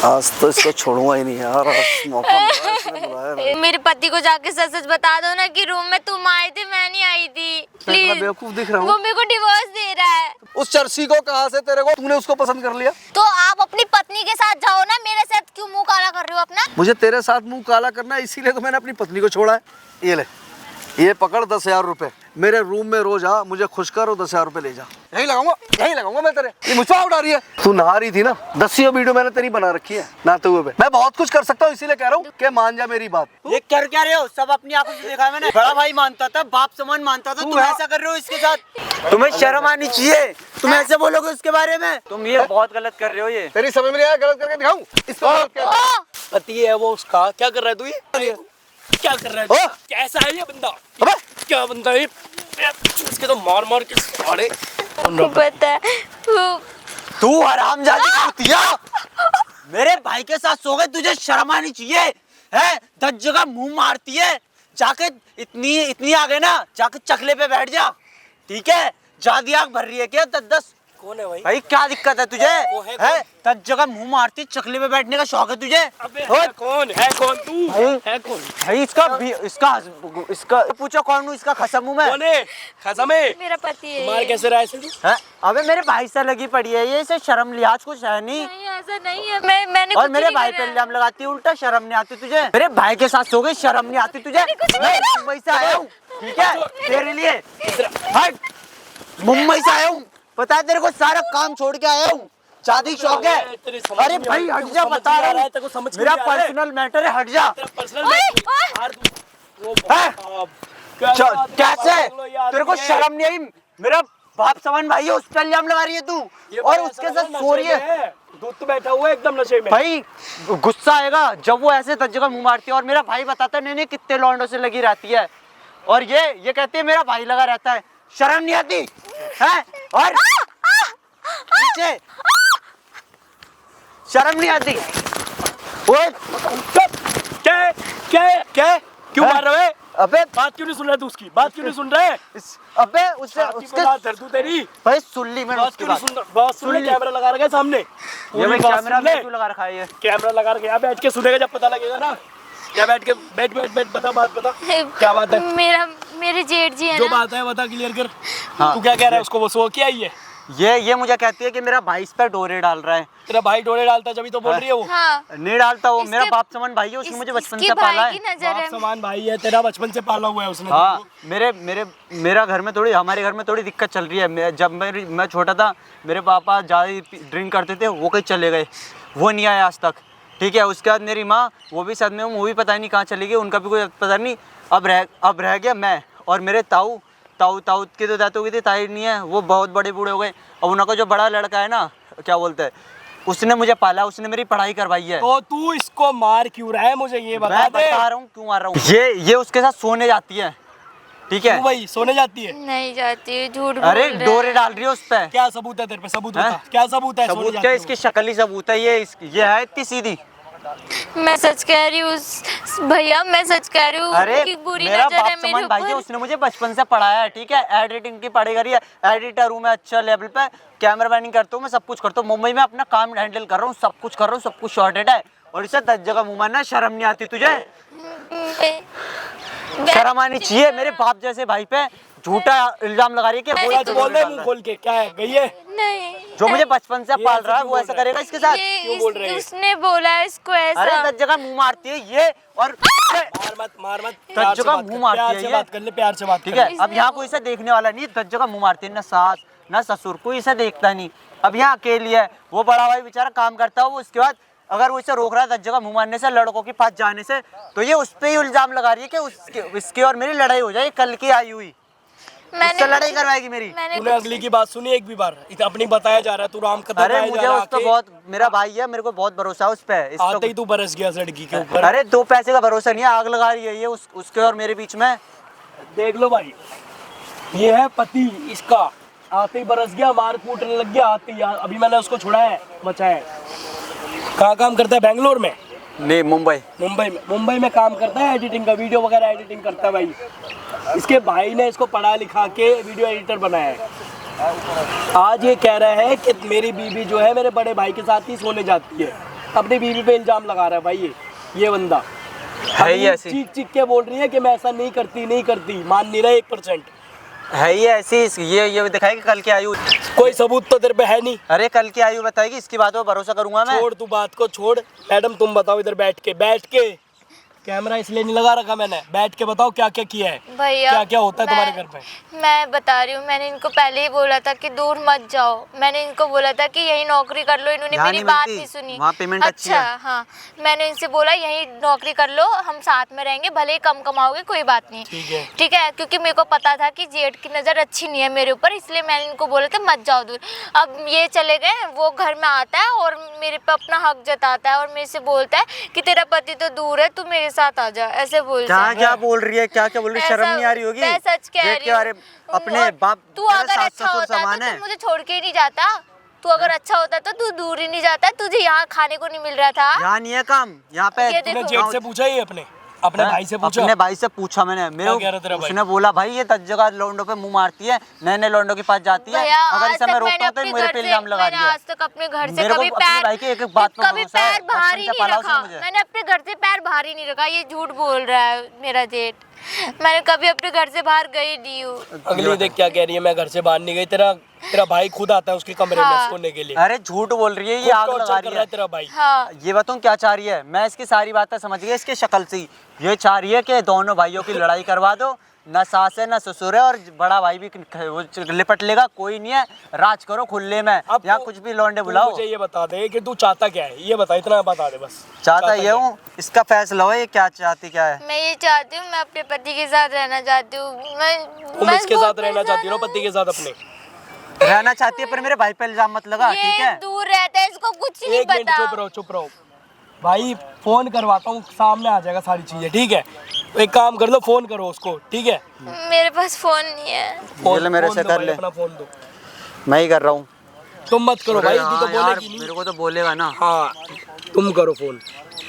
आज तो इसको छोड़ूंगा ही नहीं यार, आज मौका मिला इसने बुलाया। मेरे पति को जाके सच सच बता दो ना कि रूम में तुम आई थी, मैं नहीं आई थी। प्लीज। बेवकूफ दिख रहा हूँ। वो मेरे को डिवोर्स दे रहा है। उस चर्सी को कहाँ से तेरे को, तूने उसको पसंद कर लिया? तो आप अपनी पत्नी के साथ जाओ ना, मेरे साथ क्यों मुंह काला कर रहे हो अपना? मुझे तेरे साथ मुंह काला करना है, इसीलिए तो मैंने अपनी पत्नी को छोड़ा है। ये ले, ये पकड़ 10,000 रुपए, मेरे रूम में रोज आ, मुझे खुश कर और 10,000 रुपए ले जा। यही लगाऊंगा मैं तेरे। ये मुझसे उठा रही है, तू नहा रही थी ना, 10 वीडियो मैंने तेरी बना रखी है नहाते हुए पे। मैं बहुत कुछ कर सकता हूँ, इसीलिए कह रहा हूँ कि मान जा मेरी बात। ये कर क्या रहे हो? सब अपनी आंखों से देखा मैंने। बड़ा भाई मानता था, बाप समान मानता था, तुम ऐसा कर रहे हो इसके साथ। तुम्हें शर्म आनी चाहिए, तुम ऐसे बोलोगे उसके बारे में? तुम ये बहुत गलत कर रहे हो। ये तेरी समझ में नहीं आया, गलत करके दिखाऊं इसको? पति है वो उसका, क्या कर रहा है तू? ये क्या कर रहा है? कैसा है ये बंदा? अबे क्या बंदा है? इसके तो मार मार के साड़े। पता है तू हरामजादी कुतिया, मेरे भाई के साथ सो गए, तुझे शर्म आनी चाहिए है? 10 जगह मुंह मारती है, जाके इतनी आ गए ना, जाके चकले पे बैठ जा, ठीक है? ज्यादा आग भर रही है क्या? 10 कौन है भाई? भाई क्या दिक्कत है तुझे? है 10 जगह मुंह मारती, चकले पे बैठने का शौक है तुझे? अबे है कौन तू? है कौन भाई इसका पूछो कौन हूँ, इसका खसम हूँ मैं। कौन है? खसम है? मेरा पति है। मार कैसे रहा है इसे तू? है? अबे मेरे भाई से लगी पड़ी है ये, इसे शर्म लिहाज कुछ है नहीं। नहीं ऐसा नहीं है, मैंने और कुछ मेरे नहीं भाई करा पे है। इल्जाम लगाती है, उल्टा शर्म नहीं आती तुझे? मेरे भाई के साथ सो गई, शर्म नहीं आती तुझे? मैं मुंबई से आया हूँ, ठीक है, तेरे लिए। हट, मुंबई से आया हूँ, पता है तेरे को, सारा काम छोड़ के आया हूँ, शादी शौक है। अरे भाई हट जा, बता रहा हूँ, मेरा पर्सनल मैटर है, हट जा। कैसे तेरे को शर्म नहीं आई? मेरा बाप समान भाई है, उस पर इल्जाम लगा रही है तू, और उसके साथ सो रही है। दूध तो बैठा हुआ है एकदम नशे में। भाई गुस्सा आएगा जब वो ऐसे 10 जगह मुंह मारती है, और मेरा भाई बताता नहीं कितने लौंडों से लगी रहती है, और ये कहती है मेरा भाई लगा रहता है। शर्म नहीं आती है? और नीचे शर्म नहीं आती? ओए क्या क्यों मार रहे हो? अबे बात क्यों नहीं सुन रहा तू? उसकी बात क्यों नहीं सुन रहे? अबे उसके बात कर तू तेरी। भाई सुन ली मैंने बात उसकी क्यों नहीं बात। सुन रहा? बात सुन ले, कैमरा लगा रखा है सामने। ये भाई कैमरा में क्यों लगा रखा है? ये कैमरा लगा रखा है, यहाँ बैठ के सुनेगा जब पता लगेगा ना। क्या बैठ के बैठ बता, बात बता, क्या बात है? मेरे जेठ जी है जो ना। बात है बता, क्लियर कर। हाँ, तू क्या कह रहा है उसको? वो सो क्या ही है? ये मुझे कहती है कि मेरा भाई इस पर डोरे डाल रहा है। तेरा भाई डोरे डालता जब ही तो बोल रही है वो। हाँ। नहीं डालता, वो मेरा बाप समान भाई है, उसने मुझे बचपन से पाला है। बाप समान भाई है तेरा, बचपन से पाला हुआ है उसने। हाँ, मेरा घर में थोड़ी, हमारे घर में थोड़ी दिक्कत चल रही है। जब मैं छोटा था, मेरे पापा ज़्यादा ड्रिंक करते थे, वो कहीं चले गए, वो नहीं आए आज तक, ठीक है? उसके बाद मेरी माँ, वो भी साथ में, वो भी पता नहीं कहाँ चली गई, उनका भी कोई पता नहीं। अब रह गया मैं और मेरे ताऊ की तो डेथ हो गई थी, ताई नहीं है, वो बहुत बड़े बूढ़े हो गए। और उनका जो बड़ा लड़का है ना, क्या बोलते हैं, उसने मुझे पाला, उसने मेरी पढ़ाई करवाई है। तो तू इसको मार क्यों रहा है? मुझे ये बता दे। मैं बता रहा हूँ क्यों मार रहा हूँ। ये उसके साथ सोने जाती है, ठीक है? तू भाई सोने जाती है? नहीं जाती है, झूठ बोल अरे रहा है। डोरे डाल रही है उस पे। क्या सबूत है तेरे पे? सबूत बता, क्या सबूत है? सबूत क्या? इसकी शक्ल ही सबूत है। ये है इतनी सीधी। मैं सच कह रही हूँ भैया, मैं सच कह रही हूँ। अरे कि बुरी मेरा नजर है बाप मेरे समान भाई है, ऊपर। उसने मुझे बचपन से पढ़ाया है, ठीक है? एडिटिंग की पढ़ाई करी है, एडिटर हूँ मैं अच्छा लेवल पे, कैमरा मैनिंग करता हूँ मैं, सब कुछ करता हूँ। मुंबई में अपना काम हैंडल कर रहा हूँ, सब कुछ कर रहा हूँ, सब कुछ सॉर्टेड है। और इसे 10 जगह मुंह मारना, शर्म नहीं आती तुझे? शर्म आनी चाहिए। मेरे बाप जैसे भाई पे झूठा इल्जाम लगा रही है कि बोल दे मुंह खोल के, क्या है? गई है? नहीं, जो मुझे बचपन से पाल रहा है वो ऐसा करेगा इसके साथ? क्यों बोल रहे हैं? उसने बोला है इसको ऐसा। अरे 10 जगह मुंह मारती है ये, और मार मत 10 जगह मुंह मारती है ये। बात कर ले, प्यार से बात, ठीक है? अब यहाँ कोई इसे देखने वाला नहीं, 10 जगह मुंह मारती है, ना सास ना ससुर, कोई इसे देखता नहीं। अब यहाँ अकेली है, वो बड़ा भाई बेचारा काम करता है, वो उसके बाद अगर वो इसे रोक रहा है 10 जगह मुंह मारने से, लड़कों के पास जाने से, तो ये उस पे ही इल्जाम लगा रही है कि उसकी और मेरी लड़ाई हो जाए। कल की आई हुई उससे लड़ाई करवाएगी मेरी। तूने अगली की बात सुनी एक भी बार? अपनी बताया जा रहा है, तू राम कदम। अरे मुझे उस पर बहुत, मेरा भाई है, मेरे को बहुत भरोसा है उस पे। आते ही तू बरस गया लड़की के ऊपर। अरे 2 पैसे का भरोसा नहीं है, आग लगा रही है ये उसके और मेरे बीच में। देख लो भाई, ये है पति इसका, आते ही बरस गया, मार कूटने लग गया आते ही। अभी मैंने उसको छुड़ाया है, बचाया। कहाँ काम करता है? बेंगलोर में? नहीं, मुंबई में काम करता है, एडिटिंग का, वीडियो वगैरह एडिटिंग करता है भाई। इसके भाई ने इसको पढ़ा लिखा के वीडियो एडिटर बनाया है। आज ये कह रहा है कि मेरी बीवी जो है मेरे बड़े भाई के साथ ही सोने जाती है। अपनी बीवी पे इल्जाम लगा रहा है भाई ये बंदा है ही ऐसी। चीख चीख के बोल रही है कि मैं ऐसा नहीं करती, मान नहीं रहा 1%। है ही ऐसी। ये दिखाएगी कल की आयु। कोई सबूत तो तेरे पे है नहीं। अरे कल की आयु बताएगी, इसकी बात पर भरोसा करूंगा मैं। छोड़ तू बात को छोड़। मैडम तुम बताओ इधर बैठ के कैमरा इसलिए नहीं लगा रखा मैंने, बैठ के बताओ क्या क्या किया है, भैया क्या क्या होता है तुम्हारे घर पे। मैं बता रही हूँ, मैंने इनको पहले ही बोला था कि दूर मत जाओ। मैंने इनको बोला था कि यही नौकरी कर लो, इन्होंने यहाँ मेरी नहीं बात मिलती, नहीं सुनी। वहाँ पेमेंट अच्छी अच्छा है। हाँ, मैंने इनसे बोला यही नौकरी कर लो, हम साथ में रहेंगे, भले ही कम कमाओगे कोई बात नहीं। ठीक है, क्योंकि मेरे को पता था कि जेठ की नज़र अच्छी नहीं है मेरे ऊपर, इसलिए मैंने इनको बोला था मत जाओ दूर। अब ये चले गए, वो घर में आता है और मेरे पे अपना हक जताता है और मेरे से बोलता है कि तेरा पति तो दूर है, तू मेरे साथ आ जा, ऐसे बोलता है। क्या बोल रही है, क्या बोल रही है, शर्म नहीं आ रही होगी? मैं सच कह जेठ रही के बारे हूँ। अपने बाप तू अगर अच्छा होता तो तू मुझे छोड़ के ही नहीं जाता। तू अगर अच्छा होता तो तू दूर ही नहीं जाता, तुझे यहाँ खाने को नहीं मिल रहा था। यहाँ नहीं है काम, यहाँ पे। ये तूने देखो। जेठ से पूछा ही अपने भाई से पूछा? अपने भाई से पूछा मैंने। क्या कह रहा तेरा भाई? उसने बोला भाई ये 10 जगह लौंडों पे मुंह मारती है, नए नए लौंडों के पास जाती है, भैया, अगर आज इसे तक मैं रोकता मैंने हूँ तो अपने मेरे घर पे से- इल्जाम लगा मैंने दिया। आज तक अपने घर से मेरे को कभी अपने पैर भाई की एक बात पे कभी भरोसा है, पैर बाहर ही बचपन से नहीं पाला उसने रखा। मुझे। मैंने अपने घर से पैर बाहर ही नहीं रखा, ये झूठ बोल रहा है मेरा जेठ। मैंने कभी अपने घर से बाहर गई नहीं हूँ। अगली देख क्या कह रही है, मैं घर से बाहर नहीं गई। तेरा भाई खुद आता है उसके कमरे में हाँ। सोने के लिए। अरे झूठ बोल रही है, ये आग टॉर्चर लगा कर रही रहा है। है तेरा भाई। हाँ, ये बताऊँ क्या चाह रही है? मैं इसकी सारी बातें समझ गई इसके शक्ल से ही। ये चाह रही है कि दोनों भाइयों की लड़ाई करवा दो, ना सास है ना ससुर है, और बड़ा भाई भी वो लिपट लेगा, कोई नहीं है, राज करो खुले में। अब यहाँ तू- कुछ भी लौंडे तू बुलाओ। मुझे ये बता दे कि तू चाहता क्या है, ये बता, इतना बता दे बस। चाहता ये क्या है? हूँ, इसका फैसला हो, ये क्या चाहती क्या है। मैं ये चाहती हूँ, मैं अपने पति के साथ रहना चाहती हूँ। तुम इसके साथ रहना चाहती हो ना, पति के साथ अपने? रहना चाहती है, पर मेरे भाई पे इल्जाम मत लगा, ठीक ये है? दूर रहता है, इसको कुछ नहीं एक मिनट पता। चुप रहो भाई, फोन करवाता हूँ, सामने आ जाएगा सारी चीजें, ठीक है? एक काम कर लो, फोन करो उसको, ठीक है? मेरे पास फोन नहीं है। ये ले मेरे से दो कर भाई, ले। अपना फोन दो। मैं ही कर रहा हूँ। तुम मत करो भाई, तू तो हाँ यार, बोलेगी नहीं। मेरे को तो बोलेगा ना। हाँ तुम करो फोन,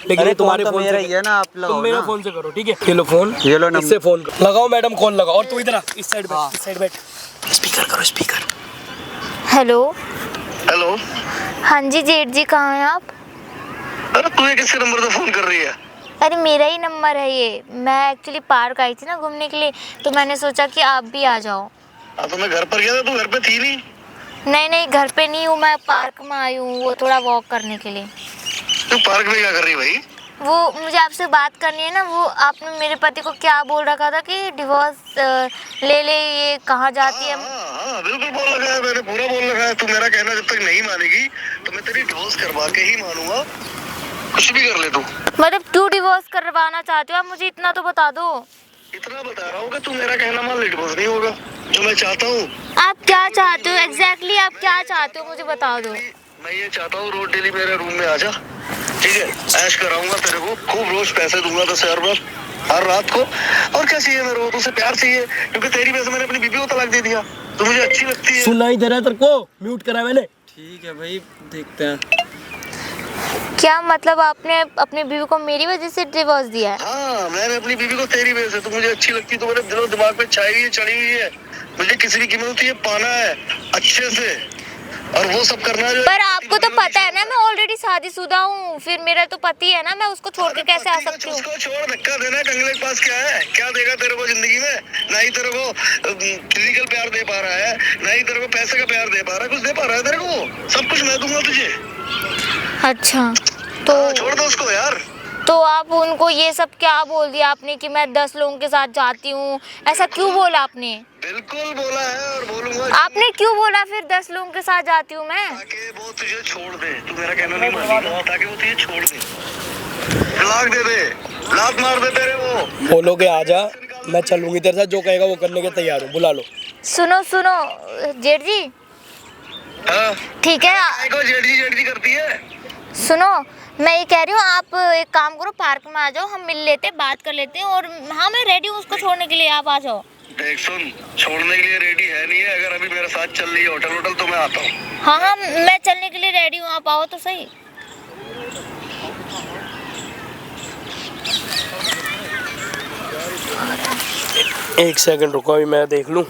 लेकिन अरे ये तुम्हारे फोन तो फोन मेरा से ही है ना, आप लगाओ तुम मेरे ना। फोन से करो, ठीक है? ये लो फोन, ये लो नंबर। इससे फोन करो। लगाओ मैडम, कॉल लगाओ। और तू इधर आ, इस साइड बैठ, इस साइड बैठ। स्पीकर करो, स्पीकर। हेलो। हेलो। हाँ जी जेठ जी, कहाँ हैं आप? अरे तू ये किसके नंबर से फोन कर रही है? अरे मेरा ही नंबर है ये। मैं एक्चुअली पार्क आई थी ना घूमने के लिए, तो मैंने सोचा कि आप भी आ जाओ। हाँ तो मैं घर पर गया था, तू घर पे थी नहीं। नहीं, घर पे नहीं हूँ, मैं पार्क में आई हूँ, वो थोड़ा वॉक करने के लिए। तू पार्क में क्या कर रही भाई? वो मुझे आपसे बात करनी है ना। वो आपने मेरे पति को क्या बोल रखा था कि डिवोर्स ले ले, ये कहाँ जाती है? हाँ बिल्कुल बोल रखा है, मैंने पूरा बोल रखा है। तू मेरा कहना जब तक नहीं मानेगी तो मैं तेरी डिवोर्स करवा के ही मानूंगा। कुछ भी कर ले तू। मतलब क्यों डिवोर्स करवाना चाहते हो आप? मुझे इतना तो बता दो। इतना बता रहा हूँ कि तू मेरा कहना मान ले, डिवोर्स नहीं होगा। जो मैं चाहता हूँ। आप क्या चाहते हो एग्जैक्टली? आप क्या चाहते हो मुझे बता दो। मैं ये चाहता हूँ रोज डेली मेरे रूम में आ जा, ठीक है? ऐश कराऊंगा तेरे को, खूब रोज पैसे दूंगा 10,000 रुपये हर रात को। और क्या चाहिए मेरे को? तुझसे प्यार चाहिए, क्योंकि तेरी वजह से मैंने अपनी बीवी को तलाक दे दिया, तो मुझे अच्छी लगती है। सुनना ही दे रहा है तेरे को, म्यूट करा मैंने। ठीक है भाई, देखते हैं। क्या मतलब आपने अपनी बीवी को मेरी वजह से डिवोर्स दिया है? हाँ मैंने अपनी बीवी को तेरी वजह से, तू मुझे अच्छी लगती है, तो मेरे दिलो दिमाग पे छाई हुई है, चढ़ी हुई है। मुझे किसी भी कीमत में तुझे पाना है अच्छे से, और वो सब करना है जो। पर आपको तो पता है ना मैं ऑलरेडी शादीशुदा हूँ, फिर मेरा तो पति है ना, मैं उसको छोड़ के कैसे आ सकती हूँ? उसको छोड़, धक्का देना। कंगले के पास क्या है? क्या देगा तेरे को जिंदगी में? ना ही तेरे को फिजिकल प्यार दे पा रहा है, ना ही तेरे को पैसे का प्यार दे पा रहा है। कुछ दे पा रहा है तेरे को? सब कुछ मैं दूंगा तुझे। अच्छा तो छोड़ दो उसको यार। तो आप उनको ये सब क्या बोल दिया आपने कि मैं 10 लोगों के साथ जाती हूँ? ऐसा क्यों बोला आपने? बिल्कुल बोला है और बोलूंगा। आपने क्यों बोला फिर 10 लोगों के साथ जाती हूँ मैं? ताकि वो तुझे छोड़ दे। तू मेरा कहना नहीं मानेगा, ताकि वो तुझे छोड़ दे, तलाक दे दे, लात मार दे तेरे वो। बोलोगे आ जा, मैं चलूंगी तेरे साथ, जो कहेगा वो करने के तैयार हूँ, बुला लो। सुनो जेठ जी, हाँ ठीक है जेडी करती है। सुनो, मैं ये कह रही हूँ आप एक काम करो, पार्क में आ जाओ, हम मिल लेते, बात कर लेते हैं। और हाँ मैं रेडी हूँ उसको छोड़ने के लिए, आप आ जाओ। देख सुन, छोड़ने के लिए रेडी है नहीं है। अगर अभी मेरे साथ चल रही है होटल तो मैं आता हूँ। हाँ मैं चलने के लिए रेडी हूँ, आप आओ तो सही। एक सेकंड रुको, अभी मैं देख लूं।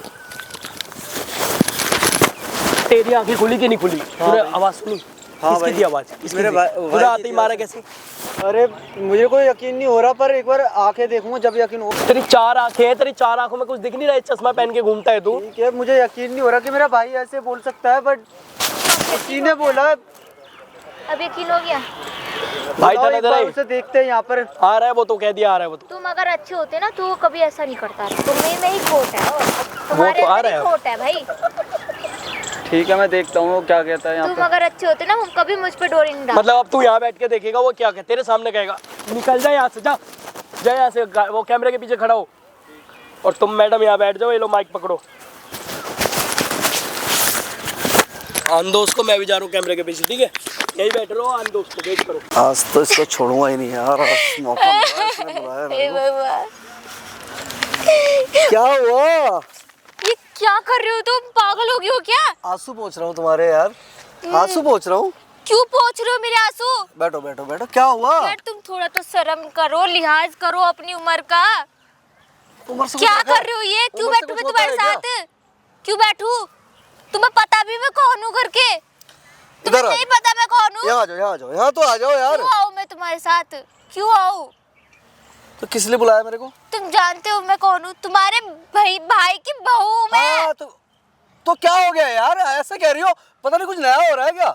तेरी आंखें खुली कि नहीं खुली? तूने आवाज सुनी? हाँ किसकी भाई। थी आवाज? किसकी मेरे थी? भाई खुदा की आते ही थी मारा आवाज़। कैसे? अरे मुझे कोई यकीन नहीं हो रहा, पर एक बार आंखें देखूंगा जब यकीन हो। तेरी 4 आंखें हैं, तेरी 4 आंखों में कुछ दिख नहीं रहा है, चश्मा पहन के घूमता है तू। ठीक है, मुझे यकीन नहीं हो रहा कि मेरा भाई ऐसे बोल सकता है, बट किसी ने बोला। अब यकीन हो गया? भाई बताओ, था एक बार नजर उसे देखते हैं यहाँ पर। आ रहा है वो, तो कह दिया आ रहा है वो तो। तुम अगर अच्छे होते ना तो वो कभी ऐसा नहीं करता। तुम्हें में ही खोट है, तुम्हारे तो आ अंदर रहा ही है। खोट है भाई। ठीक है, मैं देखता हूँ वो क्या कहता है यहाँ तुम पे। अगर अच्छे होते ना वो कभी मुझ पे डोरी नहीं डालते। मतलब अब तू यहाँ बैठ के देखेगा वो क्या तेरे सामने कहेगा। निकल जा यहाँ से, जा जा यहाँ से, वो कैमरे के पीछे खड़ा हो। और तुम मैडम यहाँ बैठ जाओ, ये लो माइक पकड़ो। आन दो उसको, मैं भी जा रहा हूँ कैमरे के पीछे, ठीक है? यही बैठ रहो, आन दो उसको, वेट करो। आज तो इसको छोड़ूंगा ही नहीं यार, आज मौका मिला, इसने बुलाया हे मेरे को। भगवान, क्या हुआ? ये क्या कर रहे हो तुम? पागल हो गए हो क्या? आंसू पोंछ रहा हूँ तुम्हारे यार, आंसू पोंछ रहा हूँ। क्यों पोंछ रहे हो मेरे आंसू? बैठो बैठो बैठो, क्या हुआ? यार तुम थोड़ा तो शर्म करो, लिहाज करो अपनी उम्र का। उम्र से क्या कुछ कर रहे हो ये? क्यों उम्र से बैठूं कुछ मैं होता तुम्हारे है साथ? क्यों बैठूं? तुम्हें पता भी मैं कौन हूँ करके? तुम्हें इधर आ नहीं पता मैं कौन हूँ? यहाँ आ जाओ, यहाँ आ जाओ, यहाँ तो आ जाओ यार। क्यों आऊँ मैं तुम्हारे साथ? क्यों आऊँ? तो किस लिए बुलाया मेरे को? तुम जानते हो मैं कौन हूँ? तुम्हारे भाई की बहू हूँ मैं। हाँ तो क्या हो गया यार, ऐसे कह रही हो? पता नहीं कुछ नया हो रहा है क्या?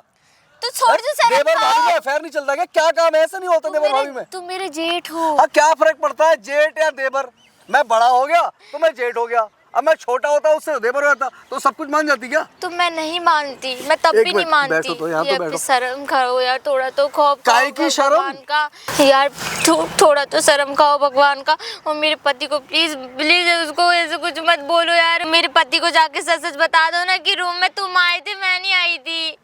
तो छोड़ दो शर्म देवर भाभी में खाओ। अफेयर नहीं चलता क्या? क्या काम है? ऐसा नहीं होता देवर भाभी में। तुम मेरे जेठ हो। हाँ, क्या फर्क पड़ता है जेठ या देवर? मैं बड़ा हो गया तो मैं जेठ हो गया, अब मैं छोटा होता उससे देवर होता तो सब कुछ मान जाती क्या? तो मैं नहीं मानती, मैं तब एक भी नहीं मिनट, मानती। बैठो तो, यहाँ तो यार, बैठो। शर्म खाओ यार, थोड़ा तो खौफ काहे खाओ की शर्म? भगवान का यार। थोड़ा तो शर्म खाओ भगवान का। और मेरे पति को प्लीज प्लीज उसको ऐसे कुछ मत बोलो यार। मेरे पति को जाके सच सच बता दो ना कि रूम में तुम आए थे, मैं नहीं आई थी।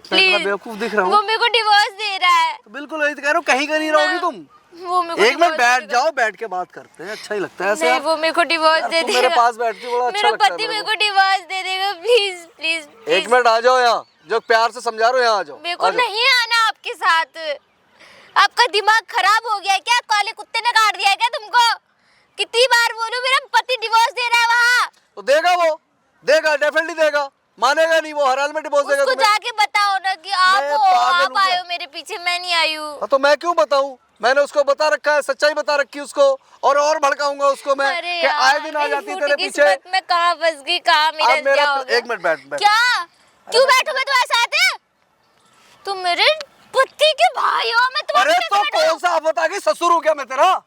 प्लीज। बेवकूफ दिख रहा वो हूँ? मेरे को डिवोर्स दे रहा है। तो बिल्कुल वही तो कह रहा हूँ, कहीं का नहीं रहोगी तुम। वो मेरे को एक मिनट divorce बैठ देगा। जाओ, बैठ के बात करते हैं, अच्छा ही लगता है ऐसे नहीं, यार। वो मेरे को डिवोर्स यार, दे तुम देगा। मेरे पास बैठती हो, बड़ा अच्छा मेरा लगता है पति मेरे मेरे को। को डिवोर्स दे देगा। प्लीज प्लीज एक मिनट आ जाओ यहाँ, जो प्यार से समझा रहा हूँ, यहाँ आ जाओ। मेरे को नहीं आना आपके साथ। आपका दिमाग खराब हो गया है क्या? काले कुत्ते ने काट दिया है क्या तुमको? कितनी बार बोलूं, मेरा पति डिवोर्स दे रहा है वहाँ। तो देगा, वो देगा, डेफिनेटली देगा, मानेगा नहीं वो, हर हाल में डिवोर्स देगा उसको तुम्हें। जाके बताओ ना कि आप मैं हो, पागल आप हूँ आए क्या? हो मेरे पीछे, मैं नहीं आई हूँ। हाँ, तो मैं क्यों बताऊं? मैंने उसको बता रखा है, सच्चाई बता रखी है उसको, और भड़काऊंगा उसको मैं अरे कि आए दिन आ मेरी जाती फूटी तेरे पीछे। किस्मत में कहाँ फंस गई, कहाँ मेरा अब मेरा क्या हो गया? एक मिनट बैठ। क्या? क्यों बैठूं मैं तुम्हारे साथ? तुम मेरे पति के भाई हो, मैं तुम्हारे अरे साथ तो बैठूं? कौन सा आफत आ गई? ससुर हूँ क्या मैं तेरा?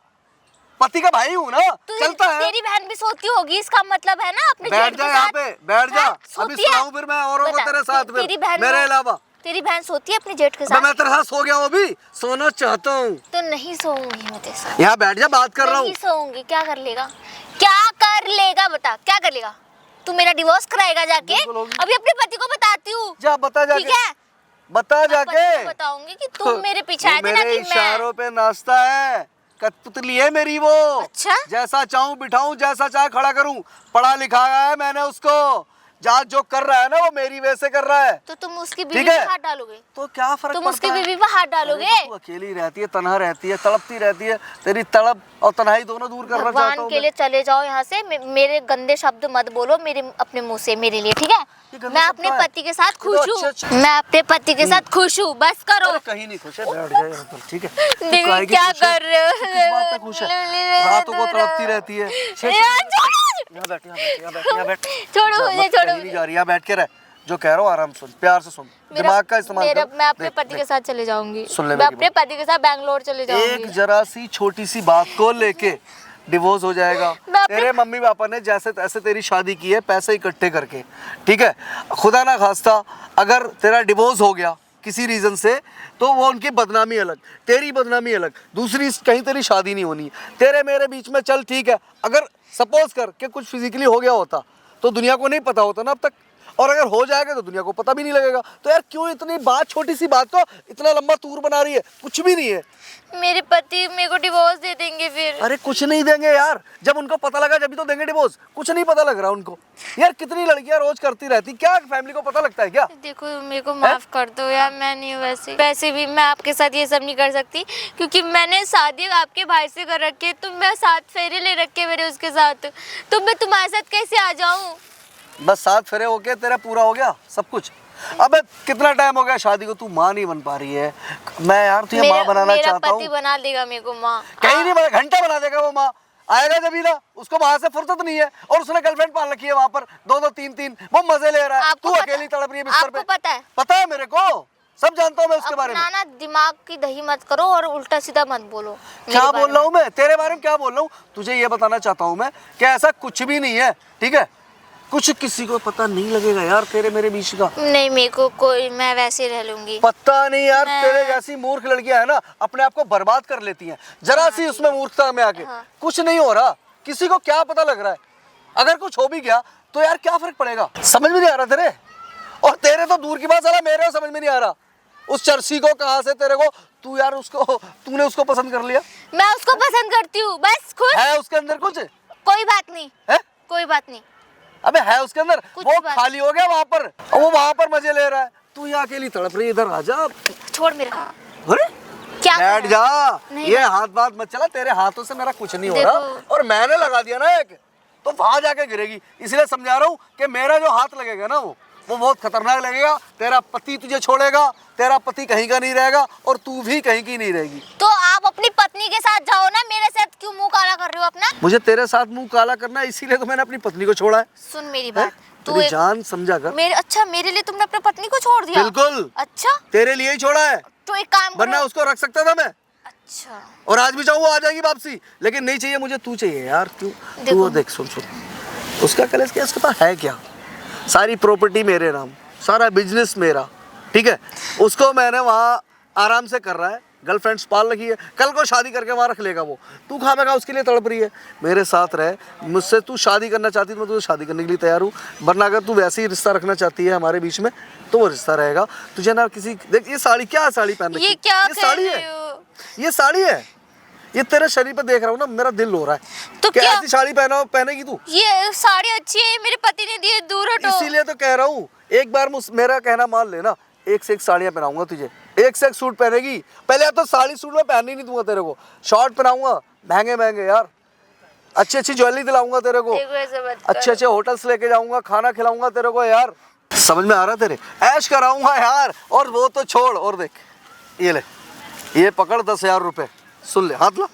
पति का भाई हूँ ना, चलता है। तेरी बहन भी सोती होगी, इसका मतलब है ना अपने बैठ जेठ जा के यहाँ साथ। पे, बैठ जा। हाँ, अभी सोती है? सुनाऊं फिर मैं औरों को बता, तेरे साथ, तेरी फिर बहन मेरे वो- अलावा। तेरी बहन सोती है अपने जेठ के अबे साथ? मैं तेरे साथ सो गया हूँ, अभी सोना चाहता हूँ। तो नहीं सोऊंगी मैं तेरे साथ। यहाँ बैठ जा, बात कर रहा हूँ। नहीं सोऊंगी। क्या कर लेगा? क्या कर लेगा? बता, क्या कर लेगा? तू मेरा डिवोर्स कराएगा जाके? बिल्कुल होगी। अभी अपने पति को बताती हूँ। जा बता ठीक जाके, है? बता मैं जाके। पति को बताऊंगी कि तुम मेरे पीछे वो आए थे ना मेरे कि मैं। इशारों पे नाचता है, कठपुतली है मेरी वो। अच्छा? जैसा चाहूं बिठाऊं, जैसा चाहे खड़ा करूं। पढ़ा लिखा है मैंने उसको, जहाँ जो कर रहा है ना वो मेरी वजह से कर रहा है। तो तुम उसकी ठीक बीवी पे है? हाथ डालोगे? तो क्या फर्क तुम पड़ता उसकी है? बीवी पे हाथ डालोगे? अरे तो तू अकेली रहती है, तन्हा रहती है, तड़पती रहती है। तेरी तड़प और तन्हाई दोनों दूर करना चाहता भगवान हूं के मैं। लिए चले जाओ यहाँ से। मेरे गंदे शब्द मत बोलो मेरे अपने मुंह से मेरे लिए, ठीक है? ये गंदे मैं शब्द अपने कहाँ है? पति के साथ ये तो खुश हूँ। अच्छे- मैं अपने पति के साथ खुश हूँ, बस करो। अरे कहीं नहीं खुश है, बैठ जा यहाँ पर, ठीक है? तू देखो काहे की क्या खुश है? कर रहे हो? तू किस बात पे खुश है? रातों को तड़पती रहती है। यार, छोड़ो। यहाँ बैठ, यहाँ बैठ, यहाँ बैठ, यहाँ बैठ। छोड़ो जा, मुझे, मत, छोड़ो कहीं नहीं जा रही, यहाँ बैठ के रह। जो कह रहा हूँ आराम सुन, प्यार से सुन, दिमाग का इस्तेमाल कर। मैं अपने देख, पति देख। के साथ चले जाऊंगी। सुन ले मैं मेरी अपने पति के साथ बैंगलोर चले एक जाऊंगी। जरा सी छोटी सी बात को लेके डिवोर्स हो जाएगा। मैं अपने- तेरे मम्मी पापा ने जैसे तैसे तेरी शादी की है, पैसे इकट्ठे करके, ठीक है? खुदा ना खास्ता अगर तेरा डिवोर्स हो गया किसी रीजन से, तो वो उनकी बदनामी अलग, तेरी बदनामी अलग, दूसरी कहीं तेरी शादी नहीं होनी। तेरे मेरे बीच में चल ठीक है, अगर सपोज कर के कुछ फिजिकली हो गया होता तो दुनिया को नहीं पता होता ना अब तक, और अगर हो जाएगा तो दुनिया को पता भी नहीं लगेगा। तो यार क्यों इतनी बात, छोटी सी बात को इतना लंबा तूर बना रही है? कुछ भी नहीं है। मेरे पति मेरे को डिवोर्स दे देंगे फिर। अरे कुछ नहीं देंगे यार, जब उनको पता लगा जब तो देंगे डिवोर्स। कुछ नहीं पता लग रहा उनको। यार कितनी लड़कियां रोज करती रहती, क्या फैमिली को पता लगता है क्या? देखो मेरे को माफ कर दो यार, मैं नहीं हूँ वैसे भी मैं आपके साथ ये सब नहीं कर सकती, क्योंकि मैंने शादी आपके भाई से कर रखी है। तो मैं 7 फेरे ले रखे मेरे उसके साथ, तो मैं तुम्हारे साथ कैसे आ जाऊँ? बस 7 फेरे होके तेरा पूरा हो गया सब कुछ? अबे कितना टाइम हो गया शादी को, तू माँ नहीं बन पा रही है। मैं यार तुझे माँ बनाना चाहता हूँ। मेरा पति बना देगा मेरे को माँ। कहीं नहीं बना, घंटा बना देगा वो माँ। आएगा जब ही ना, उसको वहां से फुर्सत नहीं है और उसने गर्लफ्रेंड पाल रखी है वहां पर, दो तीन, वो मजे ले रहा है। तू अकेली तड़प रही है बिस्तर पे। आपको पता है? पता है मेरे को, सब जानता हूँ मैं उसके बारे में। ना दिमाग की दही मत करो और उल्टा सीधा मत बोलो। क्या बोल रहा हूँ मैं तेरे बारे में, क्या बोल रहा हूँ? तुझे ये बताना चाहता हूँ मैं कि ऐसा कुछ भी नहीं है, ठीक है? कुछ किसी को पता नहीं लगेगा यार तेरे मेरे बीच का। नहीं मेरे को कोई, मैं वैसे रह लूंगी। पता नहीं यार, तेरे जैसी मूर्ख लड़कियां है ना, अपने आप को बर्बाद कर लेती हैं जरा सी उसमें मूर्खता में आके। कुछ नहीं हो रहा, किसी को क्या पता लग रहा है? अगर कुछ हो भी गया तो यार क्या फर्क पड़ेगा? समझ में नहीं आ रहा तेरे, और तेरे तो दूर की बात साला मेरे समझ में नहीं आ रहा। उस चर्सी को कहाँ से तेरे को, तू यार उसको, तूने उसको पसंद कर लिया? मैं उसको पसंद करती हूँ, बस खुश। है उसके अंदर कुछ? कोई बात नहीं है, कोई बात नहीं। अबे है उसके अंदर, वो बात। खाली हो गया वहां पर, और वो वहां पर मजे ले रहा है। तू यहाँ अकेली तड़प रही है, इधर आजा। छोड़ मेरे हाथ। अरे क्या बैठ जा, नहीं ये हाथ बात मत चला, तेरे हाथों से मेरा कुछ नहीं हो रहा। देखो। और मैंने लगा दिया ना एक, तो वहां जाके गिरेगी। इसलिए समझा रहा हूँ कि मेरा जो हाथ लगेगा ना वो बहुत खतरनाक लगेगा। तेरा पति तुझे छोड़ेगा, तेरा पति कहीं का नहीं रहेगा, और तू भी कहीं की नहीं रहेगी। तो आप अपनी पत्नी के साथ जाओ ना, मेरे साथ क्यों मुंह काला कर रहे हो अपना? मुझे तेरे साथ मुंह काला करना है, इसीलिए तो मैंने अपनी पत्नी को छोड़ा है। सुन मेरी बात, तू तेरी जान समझा कर। मेरे लिए तुमने अपनी पत्नी को छोड़ दिया? बिल्कुल, अच्छा तेरे लिए ही छोड़ा है, तो एक काम वरना करो। उसको रख सकता था मैं। अच्छा और आज भी चाहूँ वो आ जाएगी वापसी, लेकिन नहीं चाहिए मुझे, तू चाहिए यार। क्यों? तू वो देख, सुन, उसका कलेश क्या, उसके पास है क्या? सारी प्रॉपर्टी मेरे नाम, सारा बिजनेस मेरा, ठीक है? उसको मैंने वहाँ आराम से कर रहा है, गर्लफ्रेंड्स पाल रखी है, कल को शादी करके वहाँ रख लेगा वो। तू खामेगा उसके लिए तड़प रही है। मेरे साथ रह, मुझसे तू शादी करना चाहती है, मैं तुझे शादी करने के लिए तैयार हूँ। वरना अगर तू वैसे ही रिश्ता रखना चाहती है हमारे बीच में, तो वो रिश्ता रहेगा। तुझे ना किसी, देख ये साड़ी, क्या साड़ी पहन रखी है? ये क्या साड़ी है, ये साड़ी है, ये तेरे शरीर पे देख रहा हूँ ना, मेरा दिल हो रहा है। तो क्या क्या ऐसी साड़ी पहनेगी तू? ये साड़ी अच्छी है, मेरे पति ने दी है, दूर हटो। इसीलिए तो कह रहा हूँ, एक बार मेरा कहना मान लेना, एक से एक साड़ियाँ पहनाऊंगा तुझे, एक से एक सूट पहनेगी। पहले तो साड़ी सूट में पहनने नहीं दूंगा तेरे को, शॉर्ट पहनाऊंगा, महंगे महंगे यार, अच्छी अच्छी ज्वेलरी दिलाऊंगा तेरे को, अच्छे अच्छे होटल्स लेके जाऊंगा, खाना खिलाऊंगा तेरे को यार। समझ में आ रहा तेरे? ऐश कराऊंगा यार। और वो तो छोड़, और देख ये ले, ये पकड़ 10,000 रुपए। सुन ले, हाथ ला।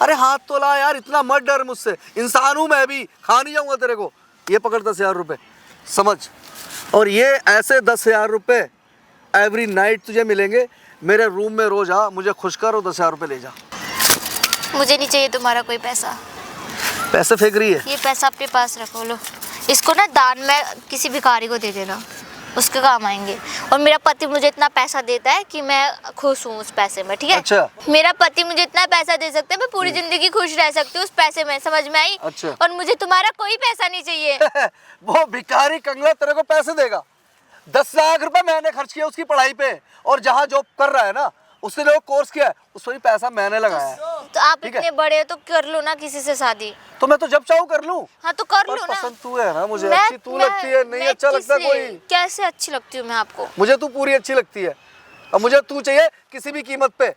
अरे हाथ तो ला यार, इतना मत डर मुझसे, इंसान हूं मैं भी, खा नहीं जाऊंगा तेरे को। ये पकड़ 10,000 रुपए, समझ। और ये ऐसे 10,000 रुपए एवरी नाइट तुझे मिलेंगे। मेरे रूम में रोज आ, मुझे खुश कर और 10,000 रुपए ले जा। मुझे नहीं चाहिए तुम्हारा कोई पैसा। पैसे फेंक रही है? ये पैसा अपने पास रखो, लो इसको ना दान में किसी भिखारी को दे देना, उसके काम आएंगे। और मेरा पति मुझे इतना पैसा देता है कि मैं खुश हूँ उस पैसे में, ठीक है? अच्छा। मेरा पति मुझे इतना पैसा दे सकता है, मैं पूरी जिंदगी खुश रह सकती हूँ उस पैसे में, समझ में आई? अच्छा। और मुझे तुम्हारा कोई पैसा नहीं चाहिए। वो भिखारी कंगला तेरे को पैसे देगा? 10 लाख रुपए मैंने खर्च किया उसकी पढ़ाई पे, और जहाँ जॉब कर रहा है ना, उसने जो कोर्स किया है उस पर भी पैसा मैंने लगाया है। तो आप ठीक है? इतने बड़े हो तो कर लो ना किसी से शादी। तो मैं तो जब चाहूँ कर लूँ। हाँ तो कर पर लो ना। पसंद तू है ना मुझे, अच्छी तू लगती है, नहीं अच्छा लगता कोई। कैसे अच्छी लगती हूँ मैं आपको? मुझे तू पूरी अच्छी लगती है, और मुझे तू चाहिए किसी भी कीमत पे,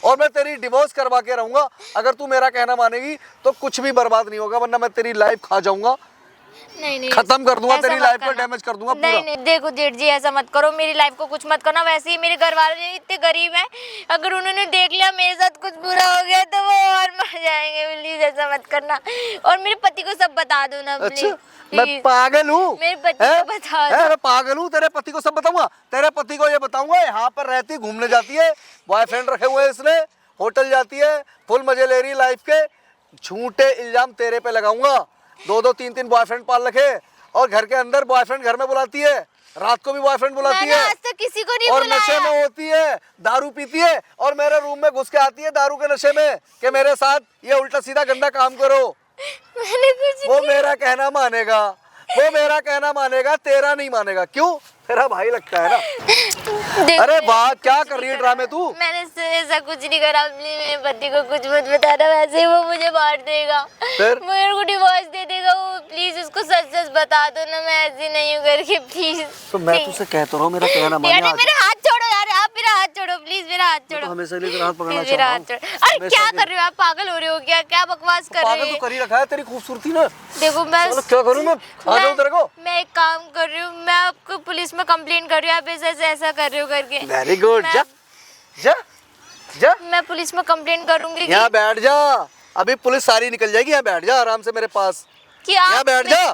और मैं तेरी डिवोर्स करवा के रहूंगा। अगर तू मेरा कहना मानेगी तो कुछ भी बर्बाद नहीं होगा, वरना मैं तेरी लाइफ खा जाऊंगा, नहीं खत्म कर दूंगा, ऐसा तेरी मत लाइफ को करना। डैमेज कर दूंगा पूरा। नहीं देखो जेठ जी, ऐसा मत करो, मेरी लाइफ को कुछ मत करना। वैसे ही मेरे घर वाले इतने गरीब हैं, अगर उन्होंने देख लिया मेरे साथ कुछ बुरा हो गया तो वो और मर जाएंगे। प्लीज ऐसा मत करना, और मेरे पति को सब बता दो ना प्लीज। अच्छा, मैं पागल हूँ? मेरे पति को बता दो। मैं पागल हूँ? तेरे पति को सब बताऊंगा? तेरे पति को ये बताऊंगा, यहाँ पर रहती, घूमने जाती है, बॉयफ्रेंड रखे हुए इसने, होटल जाती है, फुल मजे ले रही लाइफ के। झूठे इल्जाम तेरे पे लगाऊंगा, 2-2 3-3 बॉयफ्रेंड पाल रखे, और घर के अंदर बॉयफ्रेंड घर में बुलाती है, रात को भी बॉयफ्रेंड बुलाती है, आज तक किसी को नहीं और बुलाया। नशे में होती है, दारू पीती है, और मेरे रूम में घुस के आती है दारू के नशे में कि मेरे साथ ये उल्टा सीधा गंदा काम करो। मैंने कुछ वो मेरा कहना मानेगा, वो मेरा कहना मानेगा, तेरा नहीं मानेगा। क्यों? तेरा भाई लगता है ना। अरे वाह, क्या कर रही है ड्रामे तू? मैंने ऐसा कुछ नहीं करा, मेरे पति को कुछ मत बताना, वैसे ही वो मुझे मार देगा, फिर? मेरे को डिवोर्स दे देगा वो। प्लीज उसको सच सच बता दो ना, मैं ऐसी नहीं हूँ करके, प्लीज। तो मैं तुझसे कहता रहा हूँ, मेरा कहना माने। यार मेरे हाथ छोड़ो यार, आप मेरा हाथ छोड़ो प्लीज, मेरा हाथ छोड़ो। हमेशा लिए तेरा हाथ पकड़ना प्लीज मेरा हाथ चाहता छोड़ो। हूँ। अरे हमेशा क्या के कर रहे हो आप, पागल हो रहे हो क्या? क्या बकवास कर रहे पागल हो? तो कर ही रखा है तेरी खूबसूरती ने। देखो मैं चलो क्या करूँ मैं, आ जाऊँ तेरे को? मैं एक काम कर रही हूँ, मैं आपको पुलिस में कंप्लेंट कर रही हूँ, आप ऐसा कर रहे हो करके। वेरी गुड, मैं- जा जा जा, मैं पुलिस में कंप्लेंट करूंगी यहाँ बैठ जा, अभी पुलिस सारी निकल जाएगी, यहाँ बैठ जा आराम से मेरे पास, कि यहाँ आप बैठ जा।